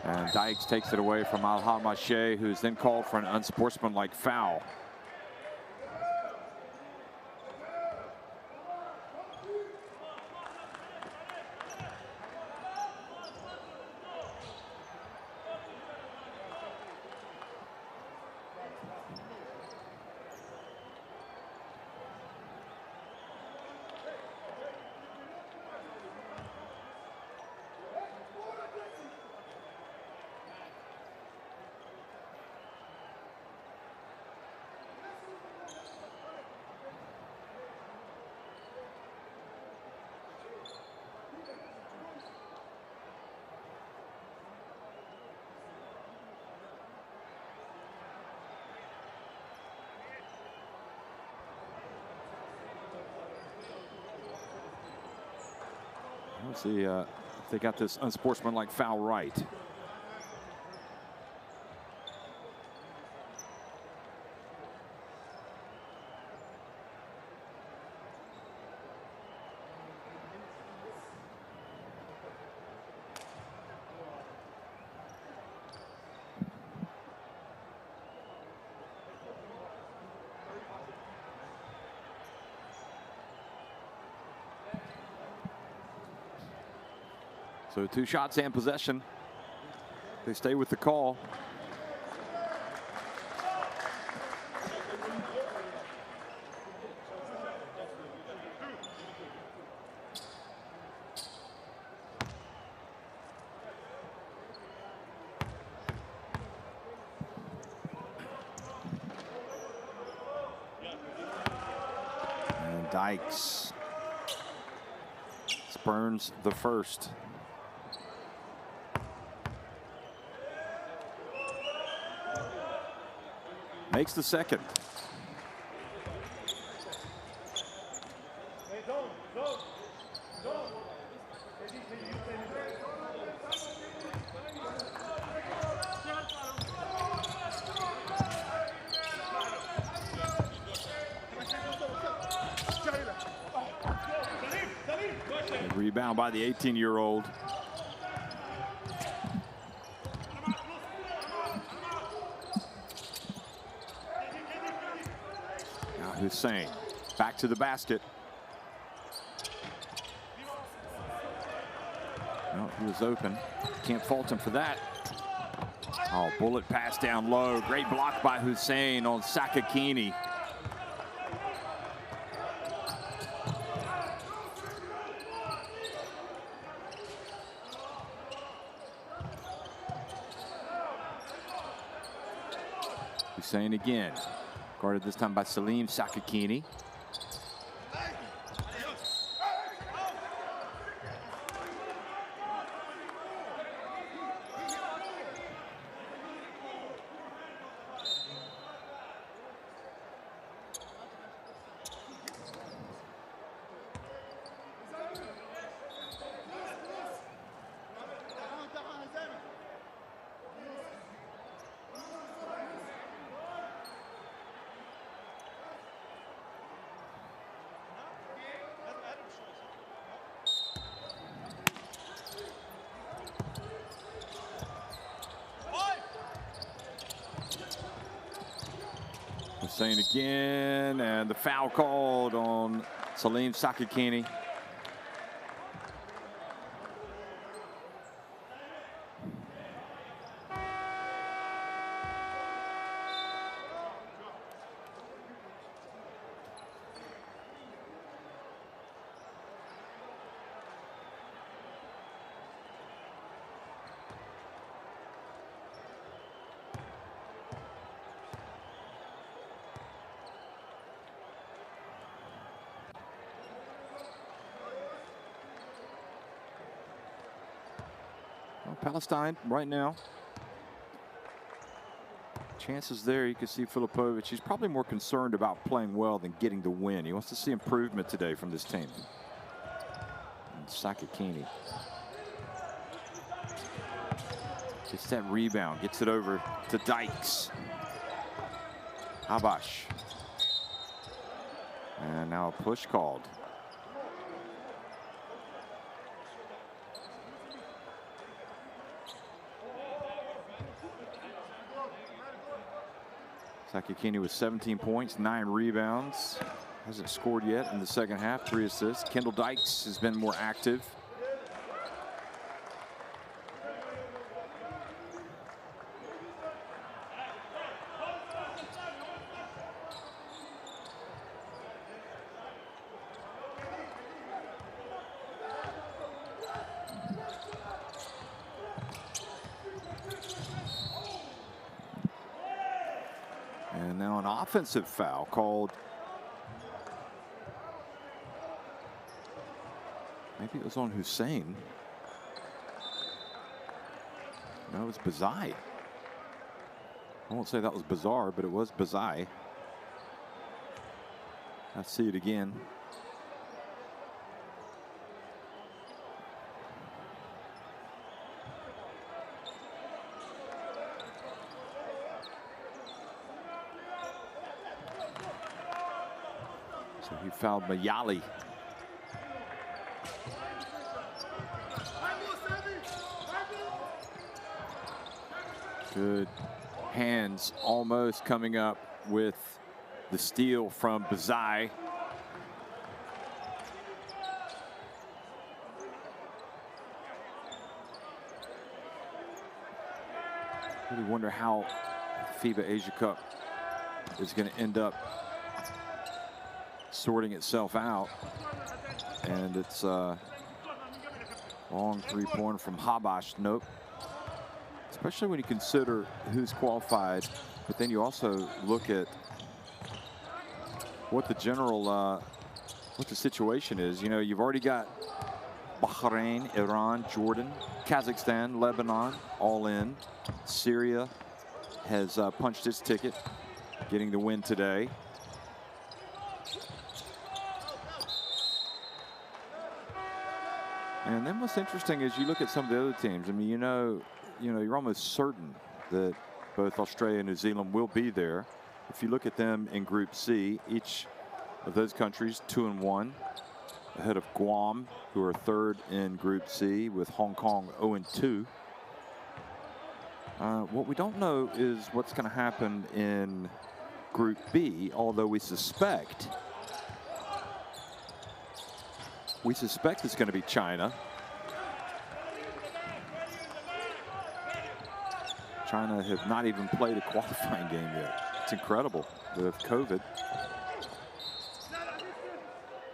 And Dykes takes it away from Al-Hamache, who's then called for an unsportsmanlike foul. Let's see if they got this unsportsmanlike foul right. So 2 shots and possession. They stay with the call. Dykes spurns the first. Makes the second. Rebound by the 18-year-old. Now Hussein back to the basket. No, he was open. Can't fault him for that. Oh, bullet pass down low. Great block by Hussein on Sakakini. Hussein again, guarded this time by Salim Sakakini. Hussein again, and the foul called on Salim Sakakini. Palestine right now. Chances there, you can see Filipovic. He's probably more concerned about playing well than getting the win. He wants to see improvement today from this team. And Sakakini gets that rebound, gets it over to Dykes. Habash. And now a push called. Sakakini with 17 points, 9 rebounds. Hasn't scored yet in the second half, 3 assists. Kendall Dykes has been more active. And now an offensive foul called. Maybe it was on Hussein. No, it was Bazai. I won't say that was bizarre, but it was Bazai. Let's see it again. So he fouled Mayali. Good hands almost coming up with the steal from Bazai. Really wonder how the FIBA Asia Cup is going to end up sorting itself out. And it's a long three-pointer from Habash. Nope. Especially when you consider who's qualified, but then you also look at what the general what the situation is. You know, you've already got Bahrain, Iran, Jordan, Kazakhstan, Lebanon, all in. Syria has punched its ticket, getting the win today. And then what's interesting is you look at some of the other teams. I mean, you know, you're almost certain that both Australia and New Zealand will be there. If you look at them in Group C, each of those countries 2-1, ahead of Guam, who are third in Group C, with Hong Kong 0-2. What we don't know is what's going to happen in Group B, although we suspect it's going to be China. China have not even played a qualifying game yet. It's incredible with COVID.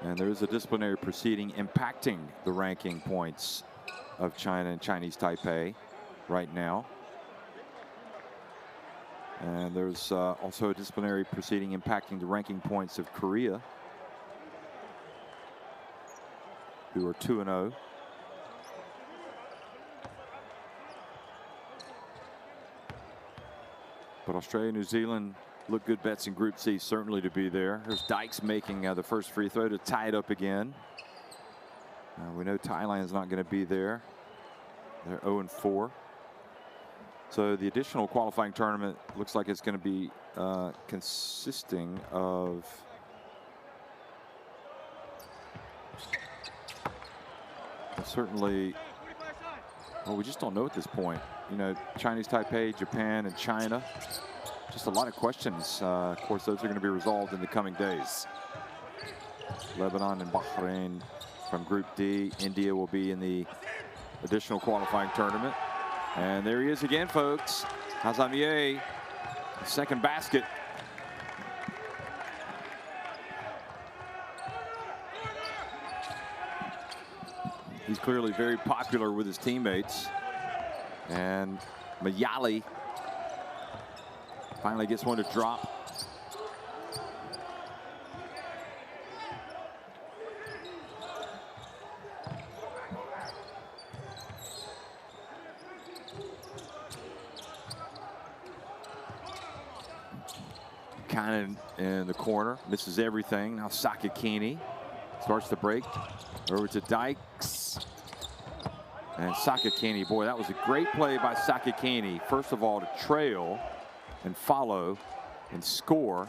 And there is a disciplinary proceeding impacting the ranking points of China and Chinese Taipei right now. And there's also a disciplinary proceeding impacting the ranking points of Korea, who are 2-0. But Australia and New Zealand look good bets in Group C, certainly to be there. Here's Dykes making the first free throw to tie it up again. We know Thailand's not going to be there. They're 0-4. So the additional qualifying tournament looks like it's going to be consisting of certainly, well, we just don't know at this point. You know, Chinese Taipei, Japan, and China. Just a lot of questions. Of course, those are going to be resolved in the coming days. Lebanon and Bahrain from Group D. India will be in the additional qualifying tournament. And there he is again, folks. Hazamieh, second basket. He's clearly very popular with his teammates. And Mayali finally gets one to drop. Kind of in the corner, misses everything. Now Sakakini starts the break. Over to Dykes. And Sakakini, boy, that was a great play by Sakakini. First of all, to trail and follow and score.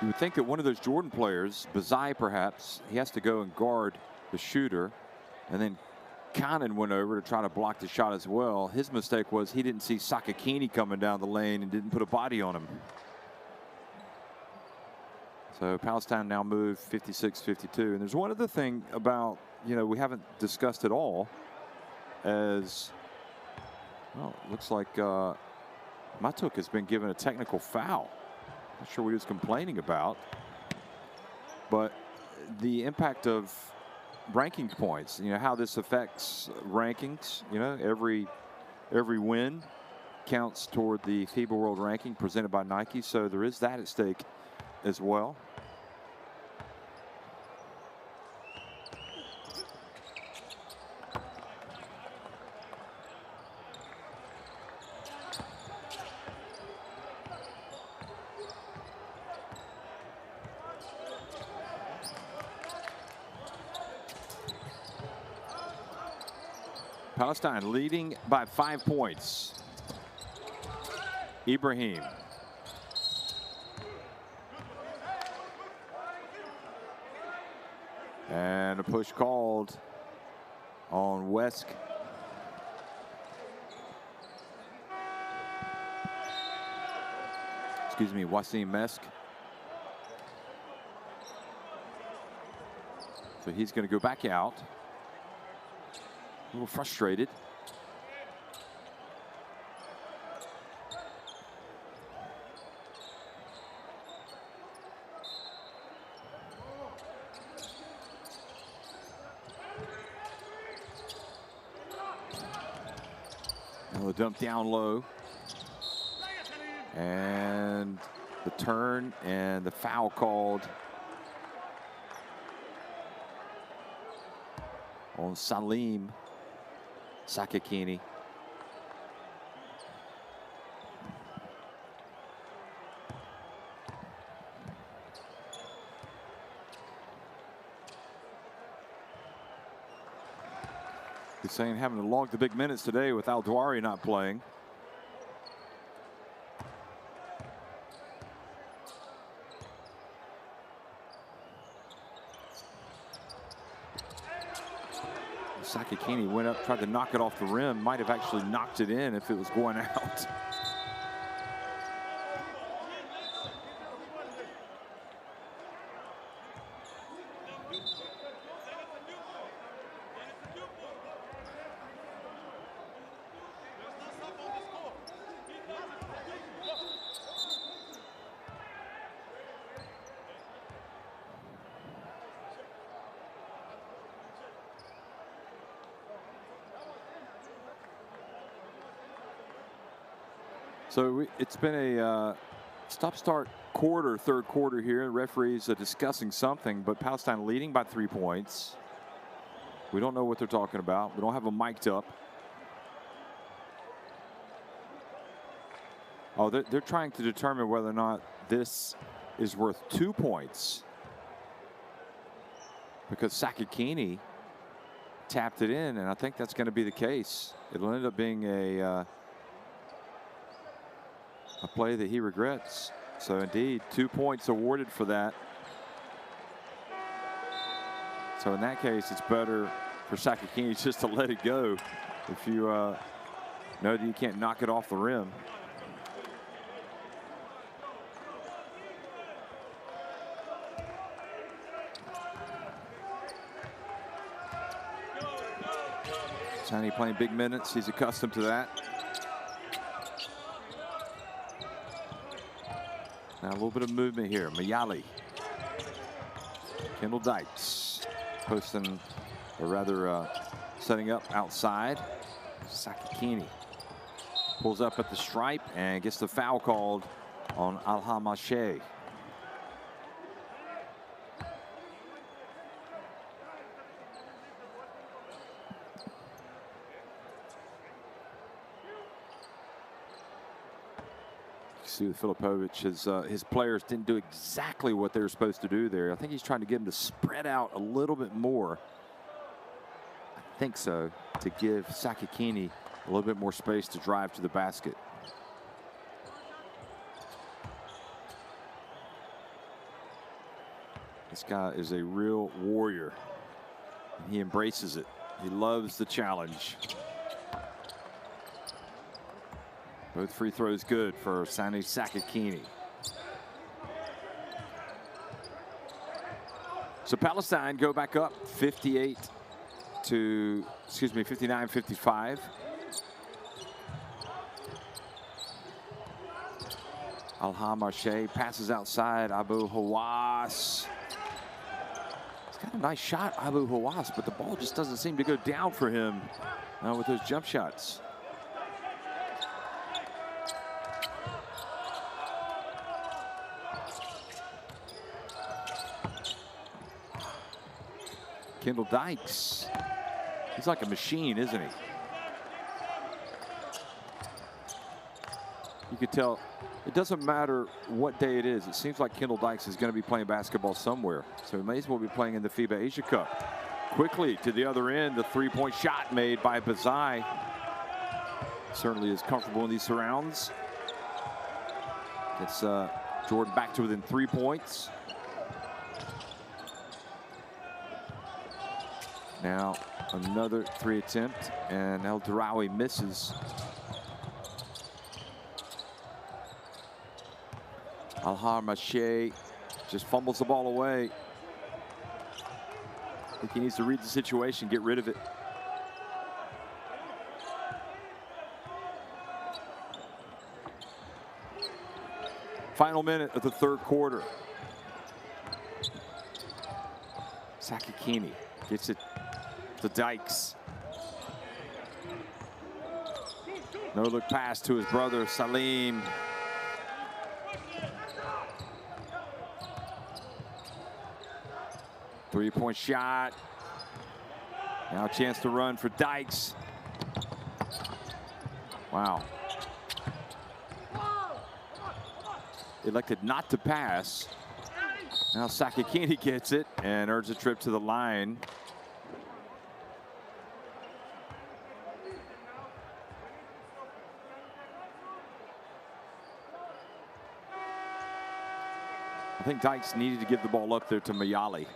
You would think that one of those Jordan players, Bazai perhaps, he has to go and guard the shooter. And then Cannon went over to try to block the shot as well. His mistake was he didn't see Sakakini coming down the lane and didn't put a body on him. So Palestine now moved 56-52. And there's one other thing about, you know, we haven't discussed at all, as, well, it looks like Matuk has been given a technical foul. Not sure what he was complaining about, but the impact of ranking points, you know, how this affects rankings. You know, every win counts toward the FIBA World Ranking presented by Nike, so there is that at stake as well. Palestine leading by 5 points. Ibrahim. And a push called on Wesk. Excuse me, Wasim Mesk. So he's going to go back out. A little frustrated. Now the dump down low. And the turn and the foul called on Salim Sakakini. He's saying having to log the big minutes today with Al-Dwari not playing. Sakakini went up, tried to knock it off the rim. Might have actually knocked it in if it was going out. So it's been a stop-start quarter, third quarter here. The referees are discussing something, but Palestine leading by 3 points. We don't know what they're talking about. We don't have them mic'd up. Oh, they're trying to determine whether or not this is worth 2 points, because Sakakini tapped it in, and I think that's going to be the case. It'll end up being a play that he regrets. So indeed, 2 points awarded for that. So in that case, it's better for Sakakini just to let it go if you know that you can't knock it off the rim. Sani playing big minutes. He's accustomed to that. Now a little bit of movement here. Mayali. Kendall Dykes posting, or rather setting up outside. Sakakini pulls up at the stripe and gets the foul called on Al-Hamache. See with Filipovic, his players didn't do exactly what they were supposed to do there. I think he's trying to get them to spread out a little bit more. I think so, to give Sakakini a little bit more space to drive to the basket. This guy is a real warrior. He embraces it. He loves the challenge. Both free throws good for Sani Sakakini. So Palestine go back up 59-55. Al-Hamache passes outside. Abu Hawass. He's got a nice shot, Abu Hawass, but the ball just doesn't seem to go down for him with those jump shots. Kendall Dykes. He's like a machine, isn't he? You could tell it doesn't matter what day it is. It seems like Kendall Dykes is going to be playing basketball somewhere. So he may as well be playing in the FIBA Asia Cup. Quickly to the other end, the three-point shot made by Bazai. Certainly is comfortable in these surrounds. Gets Jordan back to within 3 points. Now another three attempt, and El Darawi misses. Al-Hamache just fumbles the ball away. I think he needs to read the situation, get rid of it. Final minute of the third quarter. Sakakini gets it to Dykes. No look pass to his brother Salim. Three-point shot. Now a chance to run for Dykes. Wow. Elected not to pass. Now Sakakini gets it and earns a trip to the line. I think Dykes needed to give the ball up there to Mayali.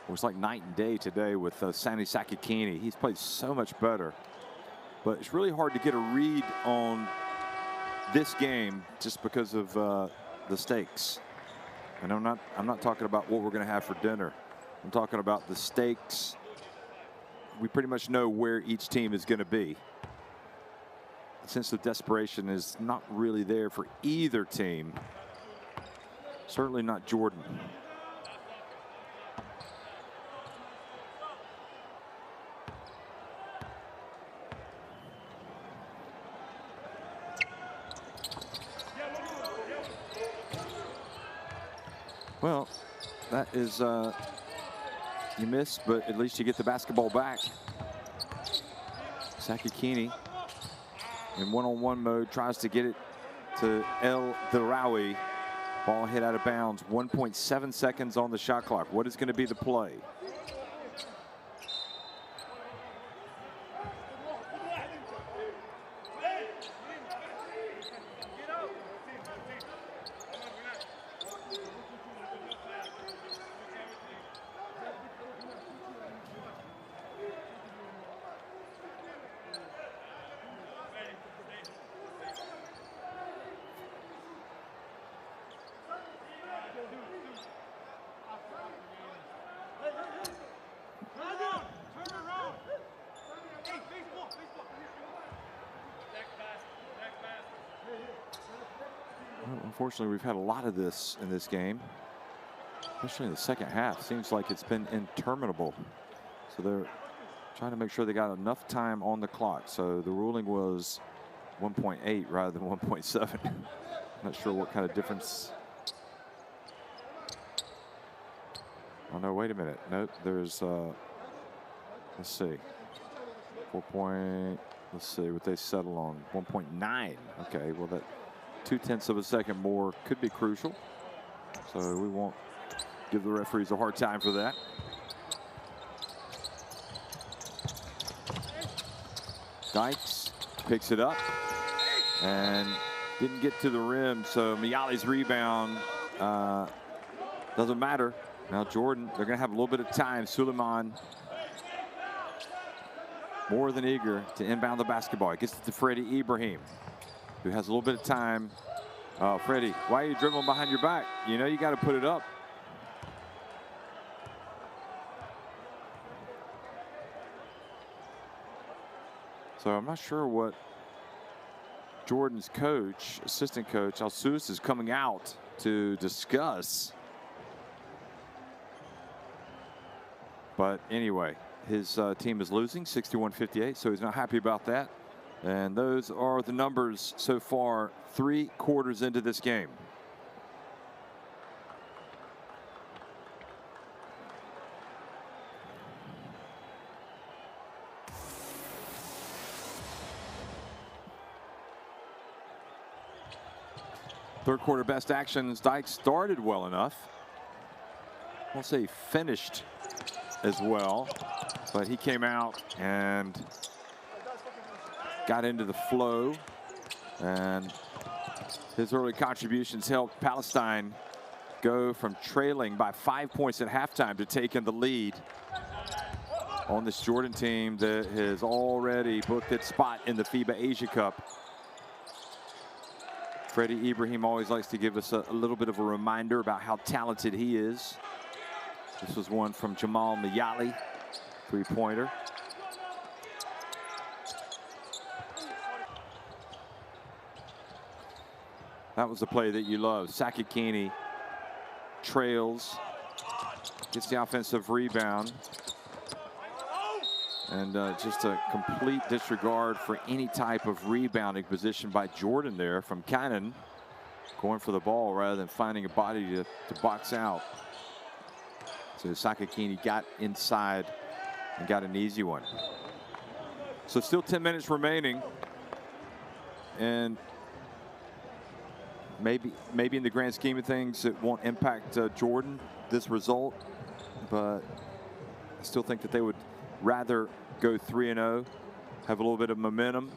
It was like night and day today with Sandy Sakakini. He's played so much better. But it's really hard to get a read on this game just because of the stakes. And I'm not talking about what we're going to have for dinner. I'm talking about the stakes. We pretty much know where each team is going to be. The sense of desperation is not really there for either team. Certainly not Jordan. Well, that is you miss, but at least you get the basketball back. Sakakini in one-on-one mode tries to get it to El Darawi. Ball hit out of bounds. 1.7 seconds on the shot clock. What is going to be the play? Unfortunately, we've had a lot of this in this game, especially in the second half. Seems like it's been interminable. So they're trying to make sure they got enough time on the clock. So the ruling was 1.8 rather than 1.7. Not sure what kind of difference. Oh, no, wait a minute. Nope, there's, let's see. 4 point, let's see what they settle on. 1.9. Okay, well, that 0.2 of a second more could be crucial. So we won't give the referees a hard time for that. Dykes picks it up and didn't get to the rim. So Miali's rebound doesn't matter. Now Jordan, they're going to have a little bit of time. Suleiman more than eager to inbound the basketball. It gets it to Freddie Ibrahim, who has a little bit of time. Freddie, why are you dribbling behind your back? You know you got to put it up. So I'm not sure what Jordan's coach, assistant coach, Alsus, is coming out to discuss. But anyway, his team is losing 61-58, so he's not happy about that. And those are the numbers so far, 3 quarters into this game. Third quarter best actions. Dykes started well enough. I won't say finished as well, but he came out and got into the flow, and his early contributions helped Palestine go from trailing by 5 points at halftime to taking the lead on this Jordan team that has already booked its spot in the FIBA Asia Cup. Freddie Ibrahim always likes to give us a little bit of a reminder about how talented he is. This was one from Jamal Mayali, three-pointer. That was the play that you love. Sakakini trails, gets the offensive rebound, And just a complete disregard for any type of rebounding position by Jordan there from Cannon, going for the ball rather than finding a body to box out. So Sakakini got inside and got an easy one. So still 10 minutes remaining. And maybe in the grand scheme of things, it won't impact Jordan, this result. But I still think that they would rather go 3-0, have a little bit of momentum,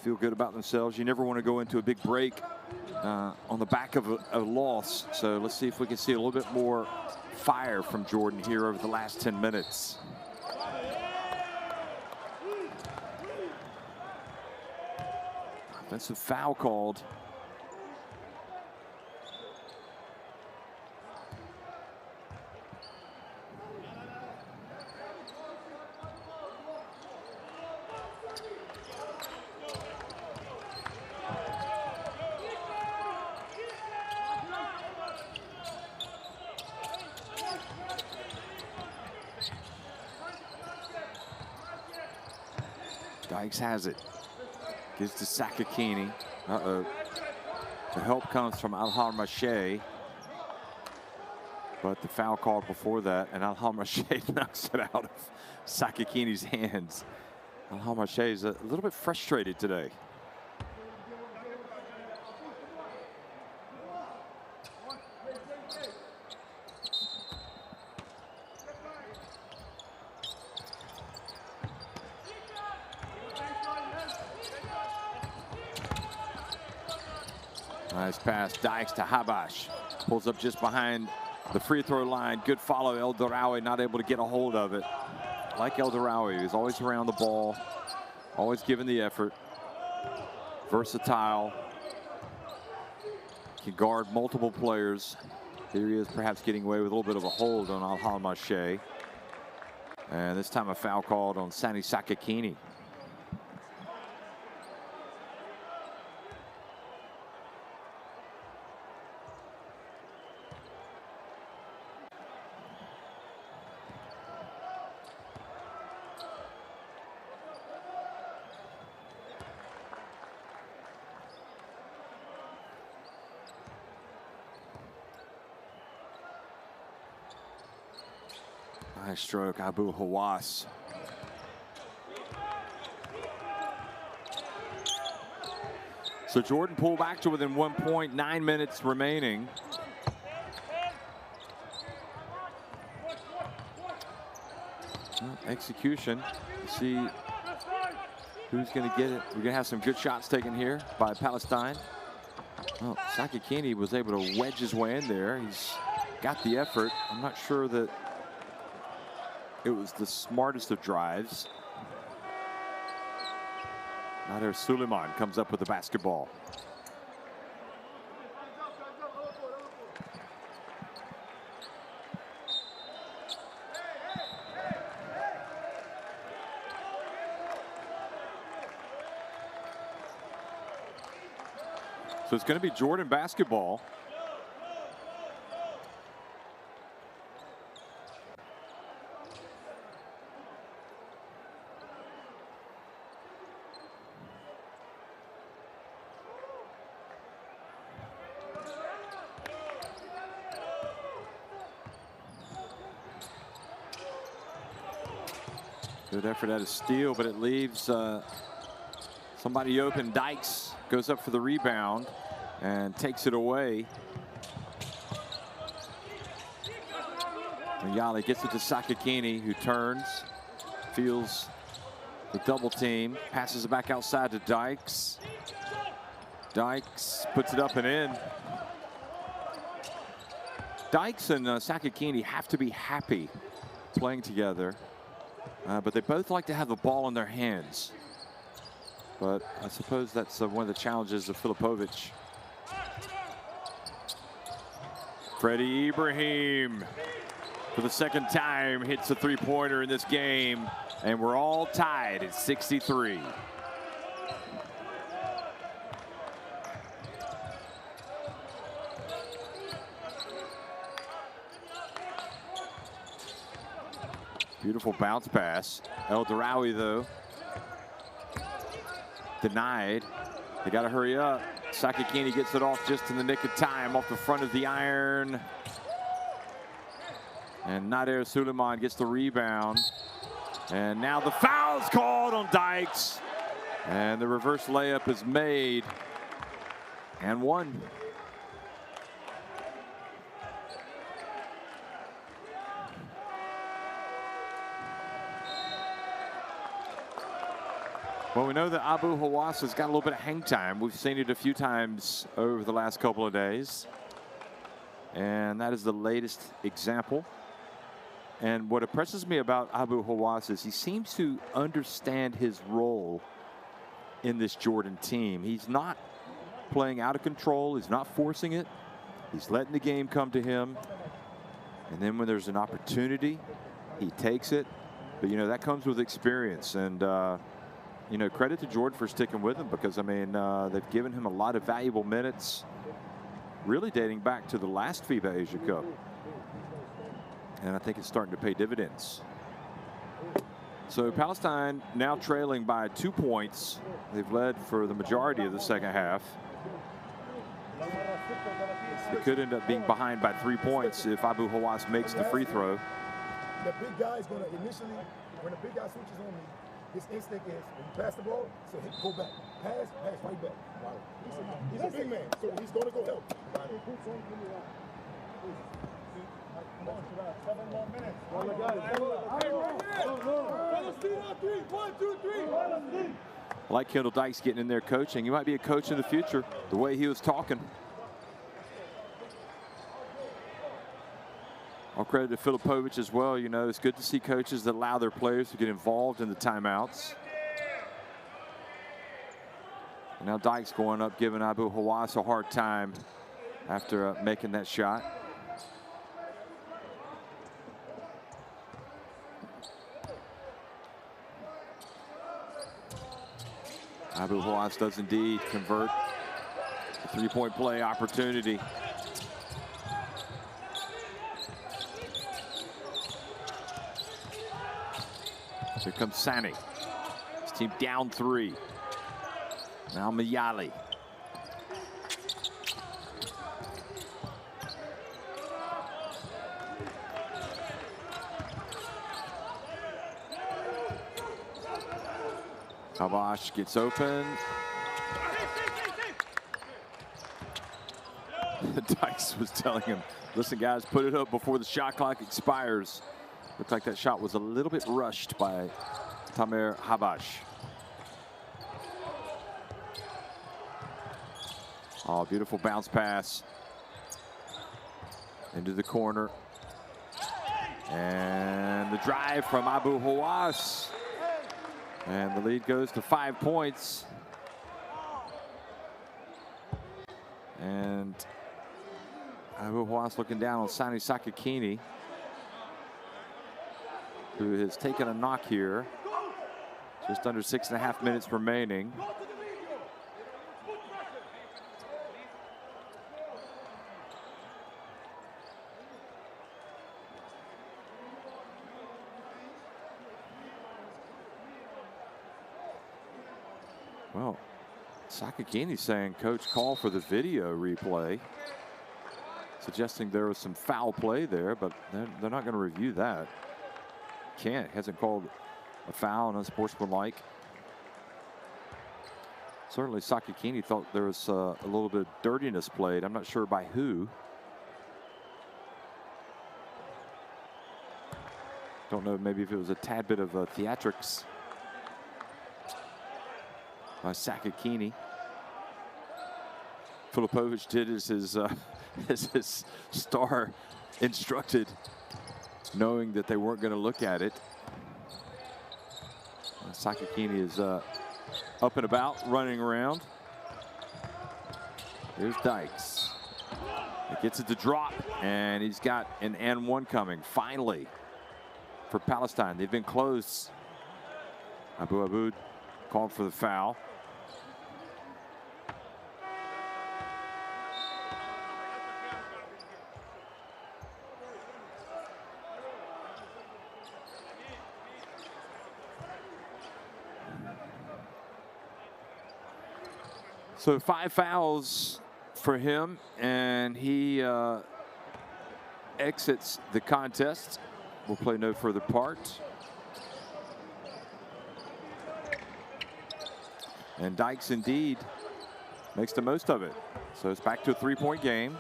feel good about themselves. You never want to go into a big break on the back of a loss. So let's see if we can see a little bit more fire from Jordan here over the last 10 minutes. Offensive foul called. Dykes has it. Gives to Sakakini. Uh-oh. The help comes from Al-Harmache. But the foul called before that, and Al-Harmache knocks it out of Sakakini's hands. Al-Harmache is a little bit frustrated today. Nice pass, Dykes to Habash. Pulls up just behind the free throw line. Good follow, El Dorawi not able to get a hold of it. Like El Dorawi, he's always around the ball, always giving the effort. Versatile. Can guard multiple players. Here he is perhaps getting away with a little bit of a hold on Al-Harmache. And this time a foul called on Sani Sakakini. Nice stroke, Abu Hawass. So Jordan pulled back to within 1 point, 9 minutes remaining. Execution. See who's going to get it. We're going to have some good shots taken here by Palestine. Well, Sakakini was able to wedge his way in there. He's got the effort. I'm not sure that it was the smartest of drives. Nader Suleiman comes up with the basketball. So it's going to be Jordan basketball. Good effort at a steal, but it leaves somebody open. Dykes goes up for the rebound and takes it away. Yali gets it to Sakakini, who turns, feels the double team, passes it back outside to Dykes. Dykes puts it up and in. Dykes and Sakakini have to be happy playing together. But they both like to have the ball in their hands. But I suppose that's one of the challenges of Filipovic. Freddie Ibrahim, for the second time, hits a three-pointer in this game. And we're all tied at 63. Beautiful bounce pass. El Darawi, though, denied. They got to hurry up. Sakakini gets it off just in the nick of time, off the front of the iron. And Nader Suleiman gets the rebound. And now the foul's called on Dykes. And the reverse layup is made and one. Well, we know that Abu Hawass has got a little bit of hang time. We've seen it a few times over the last couple of days. And that is the latest example. And what impresses me about Abu Hawass is he seems to understand his role in this Jordan team. He's not playing out of control. He's not forcing it. He's letting the game come to him. And then when there's an opportunity, he takes it. But, you know, that comes with experience. And, you know, credit to Jordan for sticking with him because, I mean, they've given him a lot of valuable minutes, really dating back to the last FIBA Asia Cup. And I think it's starting to pay dividends. So Palestine now trailing by 2 points. They've led for the majority of the second half. It could end up being behind by 3 points if Abu Hawass makes the free throw. The big guy is going to initially, when the big guy switches on me, his instinct is when you pass the ball, so he go back. Pass right back. He's a big man, so he's going to go help. Come on, 7 more minutes. I like Kendall Dykes getting in there coaching. He might be a coach in the future, the way he was talking. All credit to Filipovic as well. You know, it's good to see coaches that allow their players to get involved in the timeouts. And now Dykes going up, giving Abu Hawass a hard time after making that shot. Abu Hawass does indeed convert a three-point play opportunity. Here comes Sani. His team down 3. Now Mayali. Kabash gets open. Dykes was telling him, listen, guys, put it up before the shot clock expires. Looked like that shot was a little bit rushed by Tamer Habash. Oh, beautiful bounce pass into the corner. And the drive from Abu Hawass. And the lead goes to 5 points. And Abu Hawass looking down on Sani Sakakini, who has taken a knock here. Just under 6.5 minutes remaining. Well, Sakakini saying, coach, call for the video replay, suggesting there was some foul play there, but they're not going to review that. Hasn't called a foul, unsportsmanlike. Certainly Sakakini thought there was a little bit of dirtiness played. I'm not sure by who. Don't know, maybe if it was a tad bit of theatrics by Sakakini. Filipovic did as his star instructed, knowing that they weren't going to look at it. Sakakini is up and about, running around. Here's Dykes. He gets it to drop, and he's got an and one coming, finally, for Palestine. They've been close. Abu Aboud called for the foul. So 5 fouls for him, and he exits the contest. Will play no further part. And Dykes indeed makes the most of it. So it's back to a 3-point game.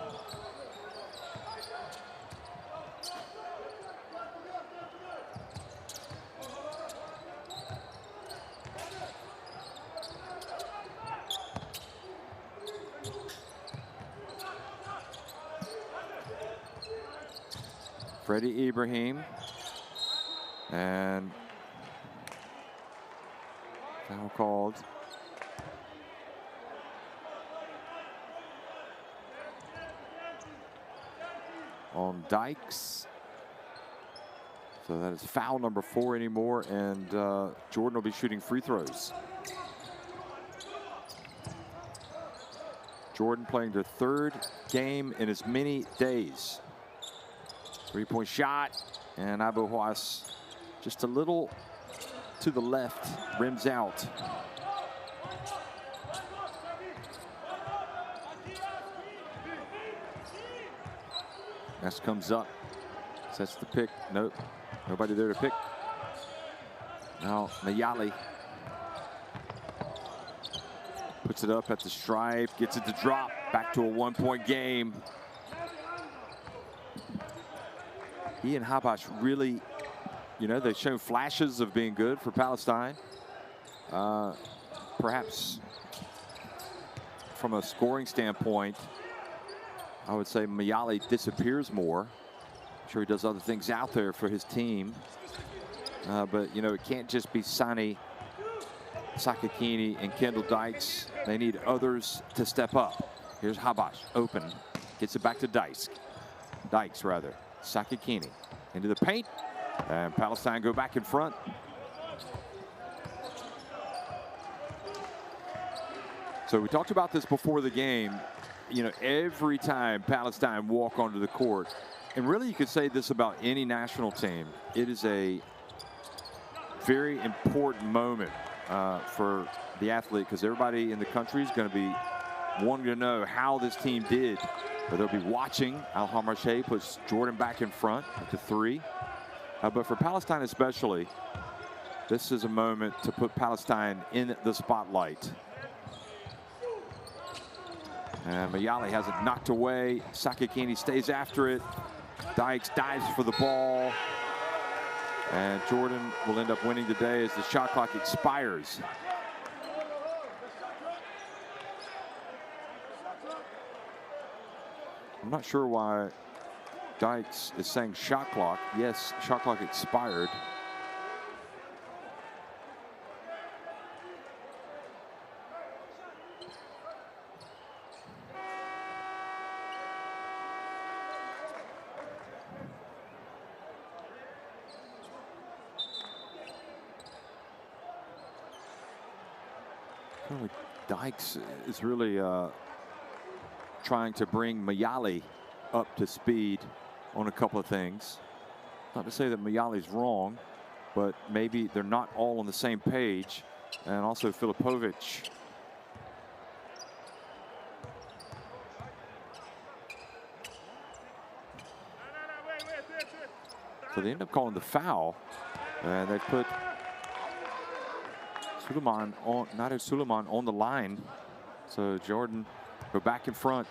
Freddie Ibrahim, and foul called. On Dykes. So that is foul number 4 anymore, and Jordan will be shooting free throws. Jordan playing their 3rd game in as many days. 3-point shot, and Abu Hwas just a little to the left, rims out. Ness comes up, sets the pick. Nope, nobody there to pick. Now Mayali puts it up at the stripe, gets it to drop, back to a 1-point game. He and Habash really, you know, they've shown flashes of being good for Palestine. Perhaps from a scoring standpoint, I would say Mayali disappears more. I'm sure he does other things out there for his team. But, you know, it can't just be Sani, Sakakini, and Kendall Dykes. They need others to step up. Here's Habash, open. Gets it back to Dykes. Sakakini into the paint, and Palestine go back in front. So we talked about this before the game. You know, every time Palestine walk onto the court, and really you could say this about any national team, it is a very important moment for the athlete, because everybody in the country is going to be wanting to know how this team did. But they'll be watching. Al-Hamarche puts Jordan back in front to 3. But for Palestine especially, this is a moment to put Palestine in the spotlight. And Mayali has it knocked away. Sakakini stays after it. Dykes dives for the ball. And Jordan will end up winning the day as the shot clock expires. I'm not sure why Dykes is saying shot clock. Yes, shot clock expired. Dykes is really trying to bring Mayali up to speed on a couple of things. Not to say that Mayali's wrong, but maybe they're not all on the same page. And also Filipovic. So they end up calling the foul, and they put Suleiman on, Nader Suleiman on the line. So Jordan go back in front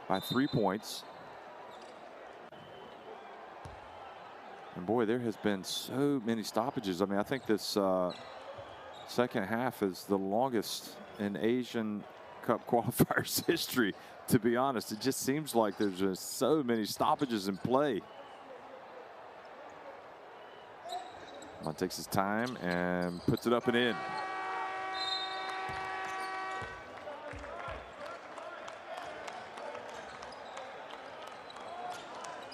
by 3 points. And boy, there has been so many stoppages. I mean, I think this second half is the longest in Asian Cup qualifiers history, to be honest. It just seems like there's just so many stoppages in play. Takes his time and puts it up and in.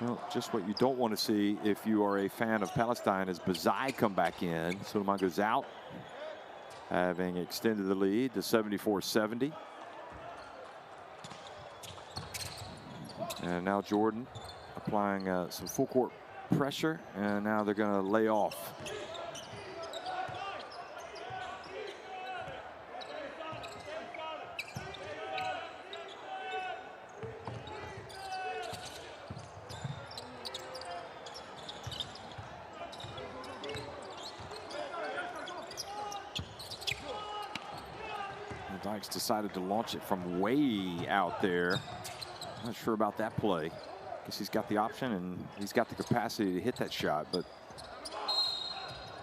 Well, just what you don't want to see if you are a fan of Palestine is Bazai come back in. Suleiman goes out, having extended the lead to 74-70. And now Jordan applying some full court pressure, and now they're going to lay off. Dykes decided to launch it from way out there. Not sure about that play. Guess he's got the option and he's got the capacity to hit that shot, but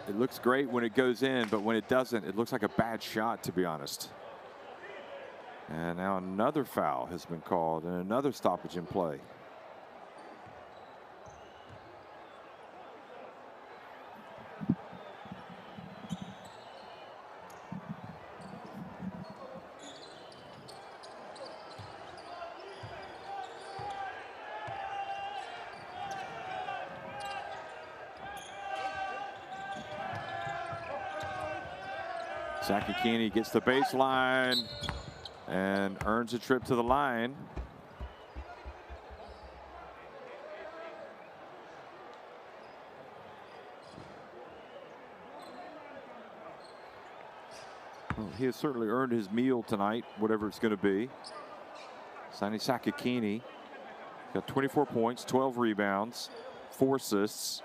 it looks great when it goes in, but when it doesn't, it looks like a bad shot, to be honest. And now another foul has been called and another stoppage in play. Sakakini gets the baseline and earns a trip to the line. Well, he has certainly earned his meal tonight, whatever it's going to be. Sani Sakakini got 24 points, 12 rebounds, 4 assists.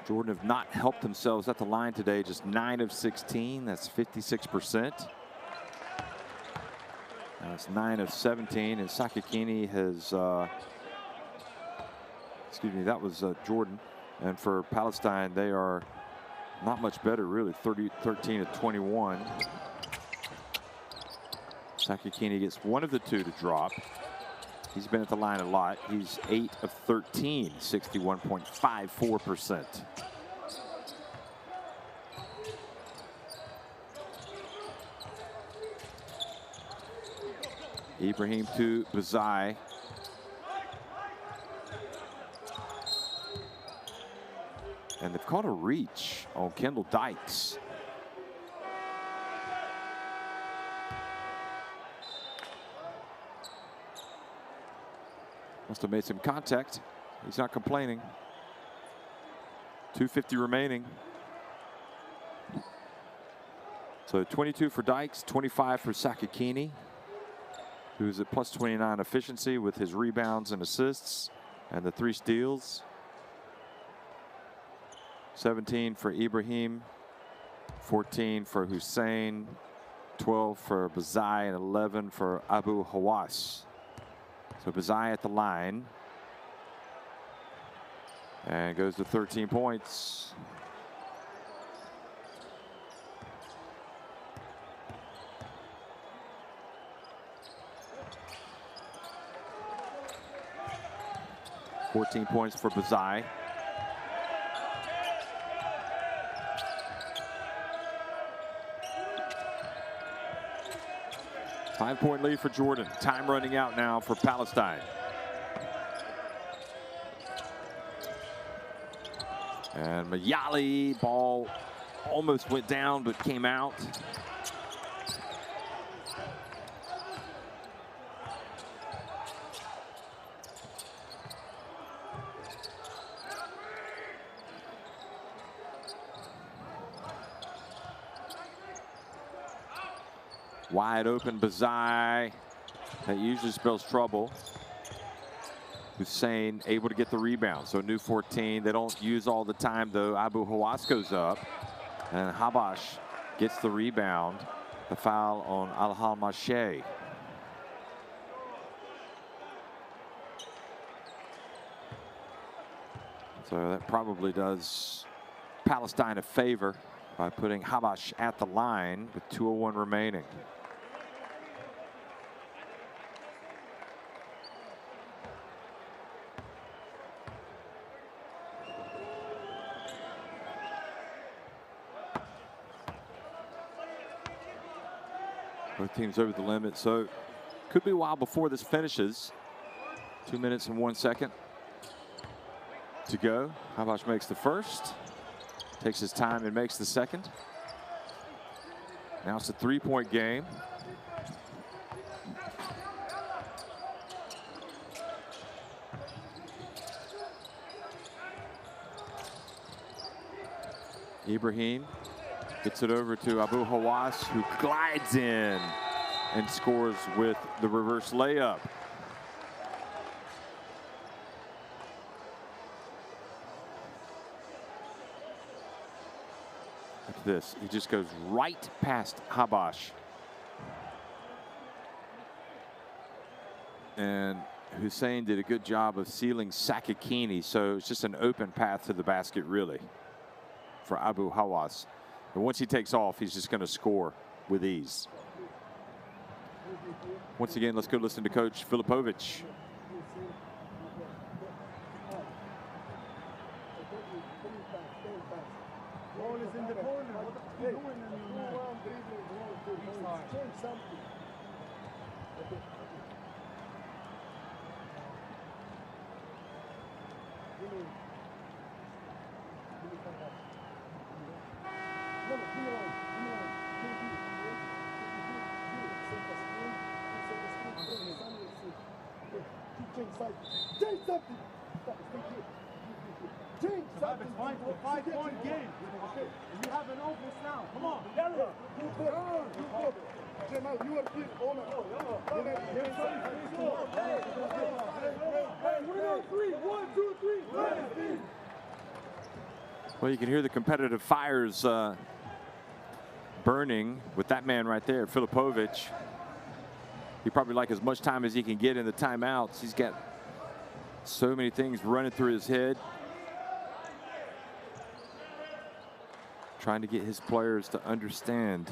Jordan have not helped themselves at the line today, just 9 of 16. That's 56%. That's 9 of 17, and Sakakini has, excuse me, that was Jordan. And for Palestine, they are not much better, really, 13 of 21. Sakakini gets one of the 2 to drop. He's been at the line a lot. He's 8 of 13, 61.54%. Ibrahim to Bazai. And they've caught a reach on Kendall Dykes. Must have made some contact. He's not complaining. 2:50 remaining. So 22 for Dykes, 25 for Sakakini, who's at plus 29 efficiency with his rebounds and assists and the 3 steals. 17 for Ibrahim, 14 for Hussein, 12 for Bazai, and 11 for Abu Hawass. So Bazai at the line and goes to 13 points. $14 points for Bazai. Five-point lead for Jordan. Time running out now for Palestine. And Mayali, ball almost went down but came out. Wide open Bazai. That usually spells trouble. Hussein able to get the rebound. So new 14. They don't use all the time though. Abu Hawass goes up. And Habash gets the rebound. The foul on Al-Halmashe. So that probably does Palestine a favor by putting Habash at the line with 2:01 remaining. Both teams over the limit, so could be a while before this finishes. 2 minutes and 1 second to go. Habash makes the first, takes his time and makes the second. Now it's a 3-point game. Ibrahim gets it over to Abu Hawass, who glides in and scores with the reverse layup. this. He just goes right past Habash. And Hussein did a good job of sealing Sakakini, so it's just an open path to the basket, really, for Abu Hawas. And once he takes off, he's just going to score with ease. Once again, let's go listen to Coach Filipovic. Ball is in the corner. What are you doing? Change something. Change something. Change something. It's 5-point game. You have an offense now. Come on. You are here. Well, you can hear the competitive fires burning with that man right there, Filipovic. He probably like as much time as he can get in the timeouts. He's got so many things running through his head, trying to get his players to understand.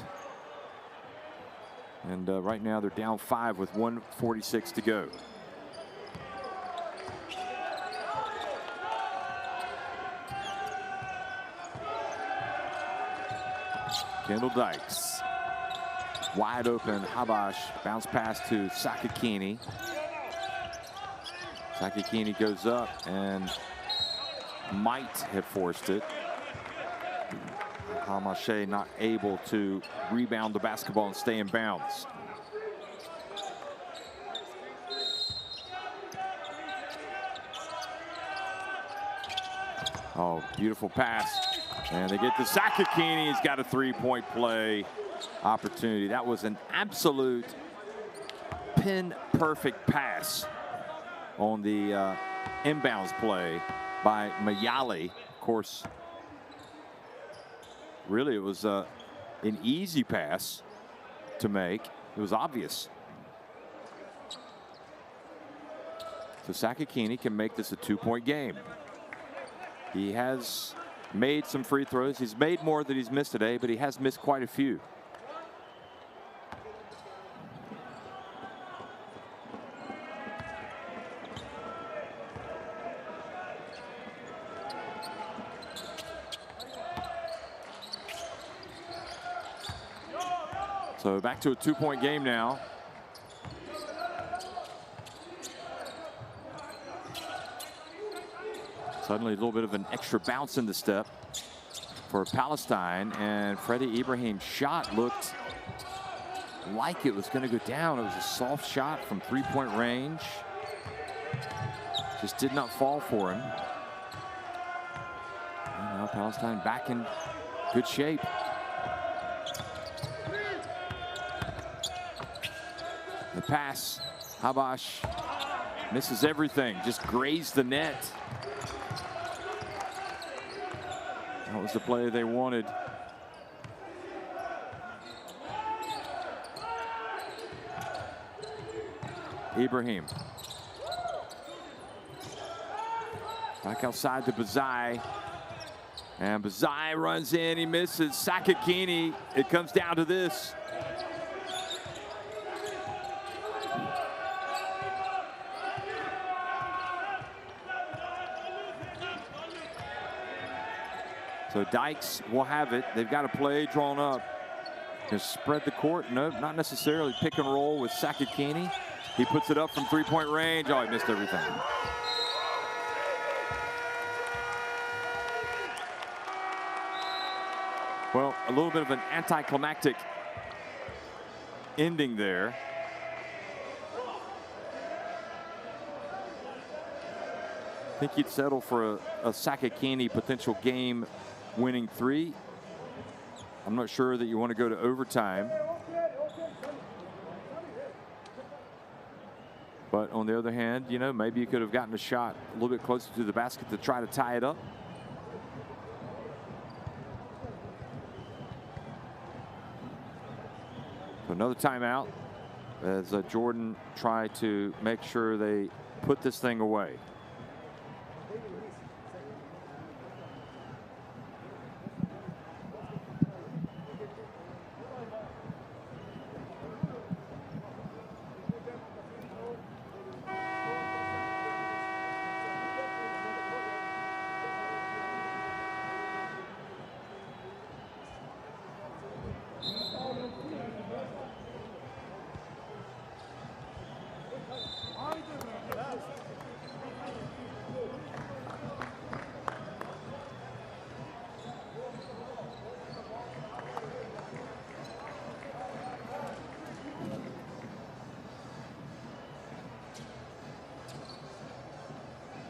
And right now they're down 5 with 1:46 to go. Kendall Dykes, wide open. Habash, bounce pass to Sakakini. Sakakini goes up and might have forced it. Hamashe not able to rebound the basketball and stay in bounds. Oh, beautiful pass. And they get to Sakakini. He's got a three-point play opportunity. That was an absolute pin-perfect pass on the inbounds play by Mayali. Of course, really it was an easy pass to make. It was obvious. So Sakakini can make this a 2-point game. He has made some free throws. He's made more than he's missed today, but he has missed quite a few. So back to a 2-point game now. Suddenly a little bit of an extra bounce in the step for Palestine, and Freddie Ibrahim's shot looked like it was going to go down. It was a soft shot from 3-point range. Just did not fall for him. And now Palestine back in good shape. The pass, Habash misses everything, just grazed the net. That was the play they wanted. Ibrahim. Back outside to Bazai. And Bazai runs in, he misses. Sakakini, it comes down to this. So Dykes will have it. They've got a play drawn up. Just spread the court. No, not necessarily. Pick and roll with Sakakini. He puts it up from 3-point range. Oh, he missed everything. Well, a little bit of an anticlimactic ending there. I think you'd settle for a Sakakini potential game winning 3. I'm not sure that you want to go to overtime. But on the other hand, you know, maybe you could have gotten a shot a little bit closer to the basket to try to tie it up. So another timeout as Jordan tried to make sure they put this thing away.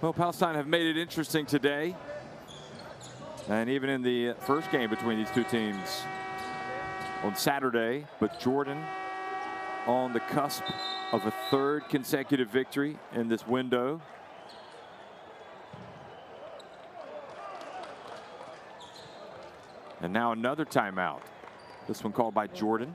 Well, Palestine have made it interesting today. And even in the first game between these two teams on Saturday, but Jordan on the cusp of a third consecutive victory in this window. And now another timeout. This one called by Jordan.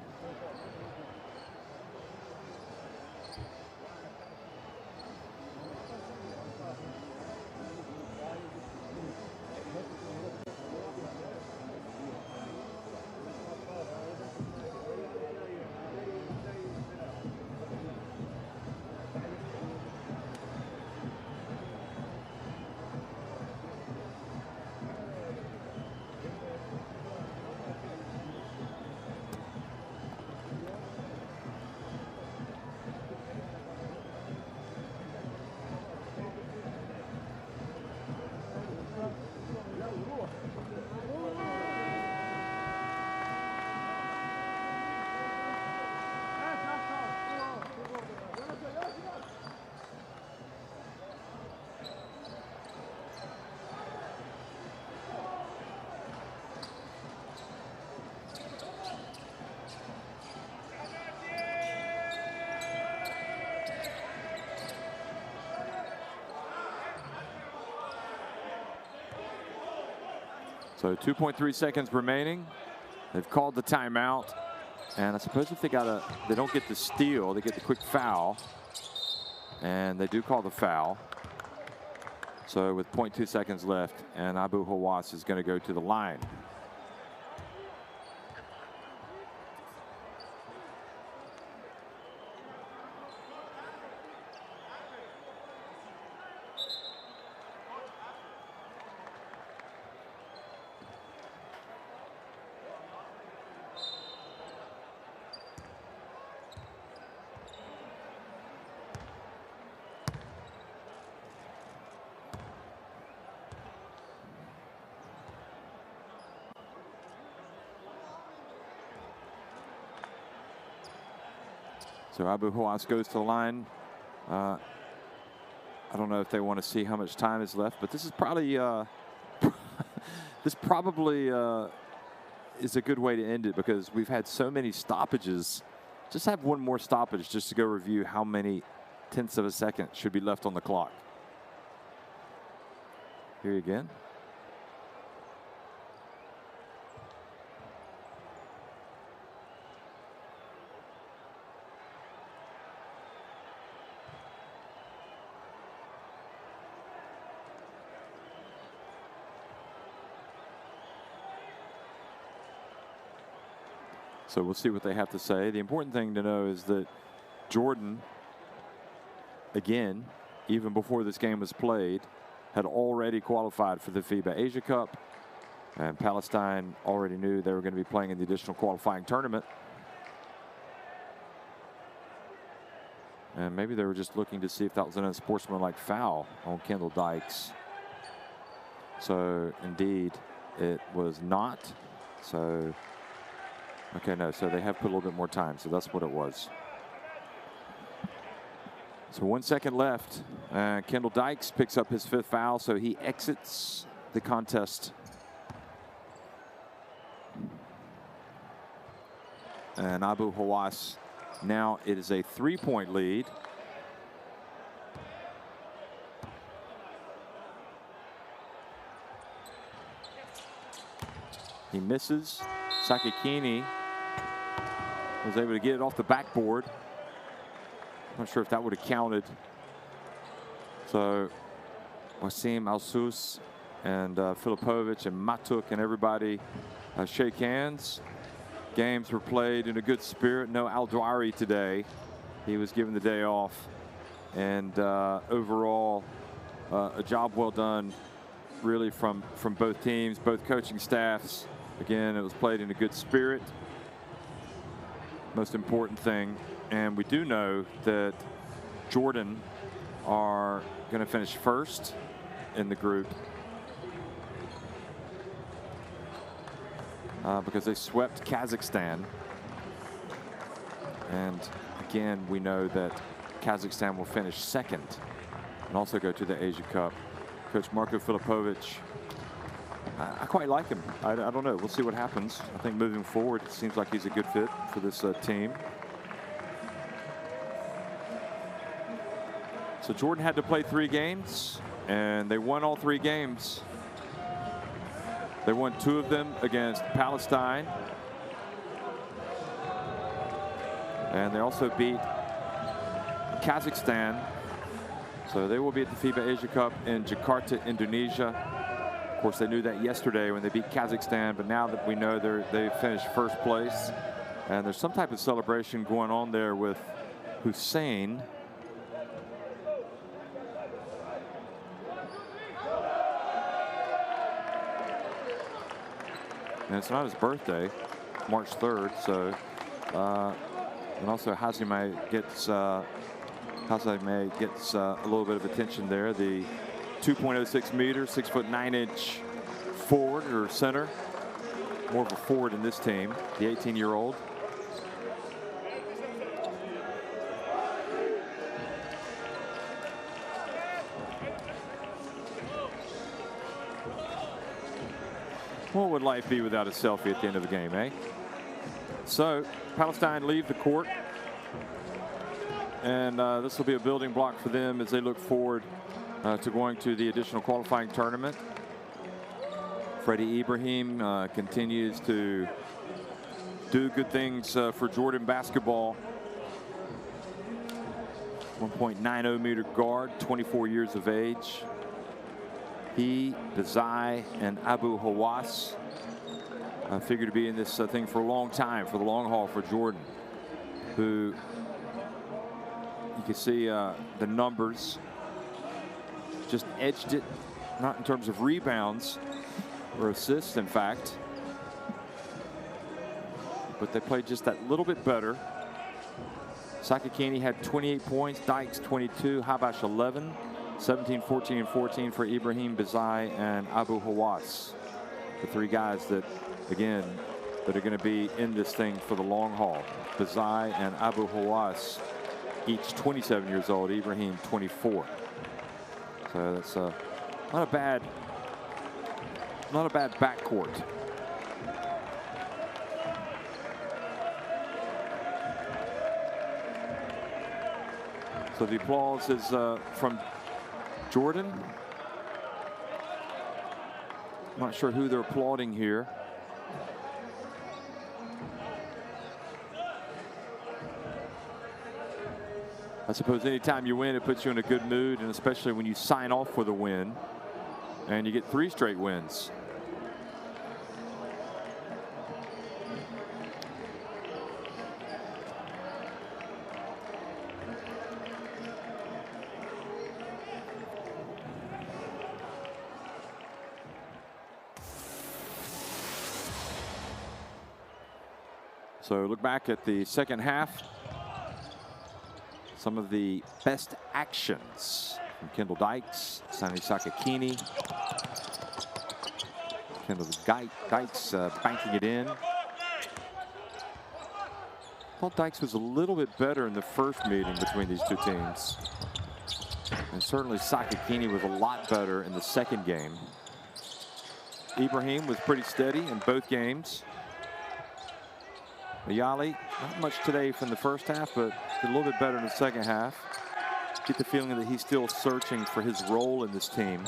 So 2.3 seconds remaining. They've called the timeout. And I suppose if they don't get the steal, they get the quick foul. And they do call the foul. So with 0.2 seconds left, and Abu Hawass is going to go to the line. So Abu Hawass goes to the line. I don't know if they want to see how much time is left, but this is probably is a good way to end it because we've had so many stoppages. Just have one more stoppage just to go review how many tenths of a second should be left on the clock. Here again. So we'll see what they have to say. The important thing to know is that Jordan, again, even before this game was played, had already qualified for the FIBA Asia Cup. And Palestine already knew they were going to be playing in the additional qualifying tournament. And maybe they were just looking to see if that was an unsportsmanlike foul on Kendall Dykes. So, indeed, it was not. So, okay, no, so they have put a little bit more time, so that's what it was. So 1 second left. Kendall Dykes picks up his 5th foul, so he exits the contest. And Abu Hawass, now it is a 3-point lead. He misses. Sakakini Was able to get it off the backboard. Not sure if that would have counted. So Wasim Alsus and Filipovic and Matuk and everybody shake hands. Games were played in a good spirit. No Al-Dwari today. He was given the day off. And overall, a job well done, really, from both teams, both coaching staffs. Again, it was played in a good spirit. Most important thing. And we do know that Jordan are going to finish first in the group because they swept Kazakhstan. And again, we know that Kazakhstan will finish second and also go to the Asia Cup. Coach Marko Filipovic, I quite like him. I don't know. We'll see what happens. I think moving forward, it seems like he's a good fit for this team. So Jordan had to play 3 games, and they won all 3 games. They won 2 of them against Palestine. And they also beat Kazakhstan. So they will be at the FIBA Asia Cup in Jakarta, Indonesia. Of course, they knew that yesterday when they beat Kazakhstan, but now that we know they finished first place, and there's some type of celebration going on there with Hussein. And it's not his birthday, March 3rd, so and also Hazime gets a little bit of attention there. The 2.06 meter, 6'9" forward or center, more of a forward in this team. The 18-year-old. What would life be without a selfie at the end of the game, eh? So Palestine leave the court. And this will be a building block for them as they look forward to going to the additional qualifying tournament. Freddie Ibrahim continues to do good things for Jordan basketball. 1.90 meter guard, 24 years of age. He, Bazai, and Abu Hawass figure to be in this thing for a long time, for the long haul for Jordan, who you can see the numbers just edged it, not in terms of rebounds or assists, in fact, but they played just that little bit better. Sakakini had 28 points, Dykes 22, Habash 11, 17, 14, and 14 for Ibrahim, Bazai, and Abu Hawass. The 3 guys that, again, that are going to be in this thing for the long haul. Bazai and Abu Hawass, each 27 years old, Ibrahim 24. So that's not a bad backcourt. So the applause is from Jordan. I'm not sure who they're applauding here. I suppose anytime you win, it puts you in a good mood, and especially when you sign off with a win and you get 3 straight wins. So look back at the second half. Some of the best actions from Kendall Dykes, Sani Sakakini. Kendall Dykes banking it in. I thought Dykes was a little bit better in the first meeting between these 2 teams. And certainly Sakakini was a lot better in the second game. Ibrahim was pretty steady in both games. Ayali, not much today from the first half, but a little bit better in the second half. Get the feeling that he's still searching for his role in this team.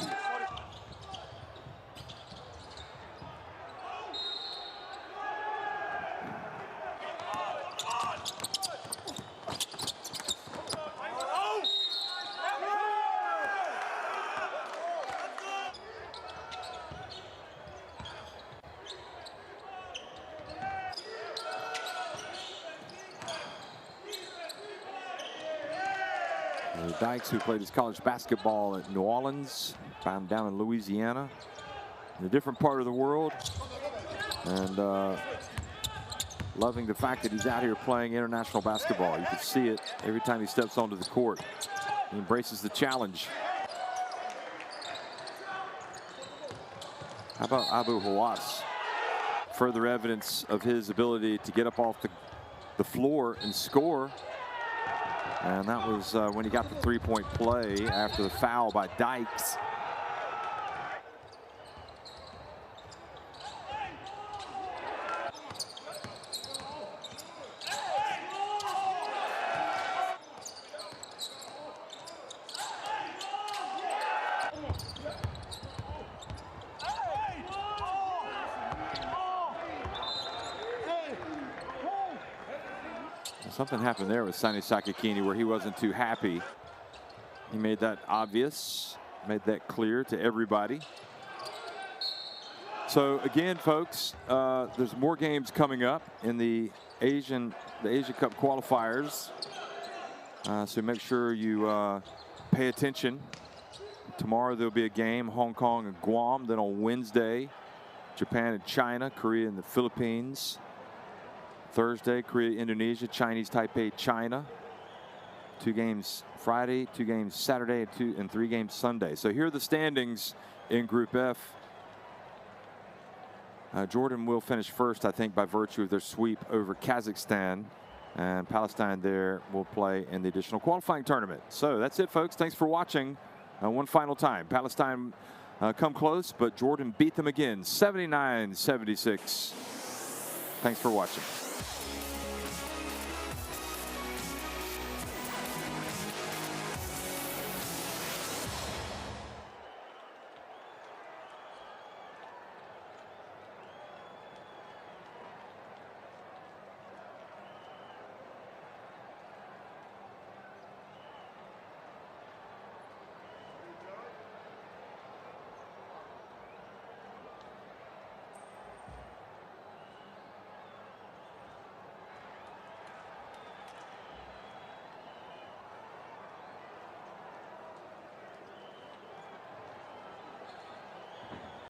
Dykes, who played his college basketball at New Orleans, found down in Louisiana, in a different part of the world, and loving the fact that he's out here playing international basketball. You can see it every time he steps onto the court. He embraces the challenge. How about Abu Hawass? Further evidence of his ability to get up off the floor and score. And that was when he got the three-point play after the foul by Dykes. Something happened there with Sani Sakakini where he wasn't too happy. He made that obvious, made that clear to everybody. So again, folks, there's more games coming up in the Asia Cup qualifiers. So make sure you pay attention. Tomorrow there'll be a game, Hong Kong and Guam. Then on Wednesday, Japan and China, Korea and the Philippines. Thursday, Korea, Indonesia, Chinese Taipei, China. 2 games Friday, 2 games Saturday, and 3 games Sunday. So here are the standings in Group F. Jordan will finish first, I think, by virtue of their sweep over Kazakhstan. And Palestine there will play in the additional qualifying tournament. So that's it, folks. Thanks for watching. One final time. Palestine come close, but Jordan beat them again, 79-76. Thanks for watching.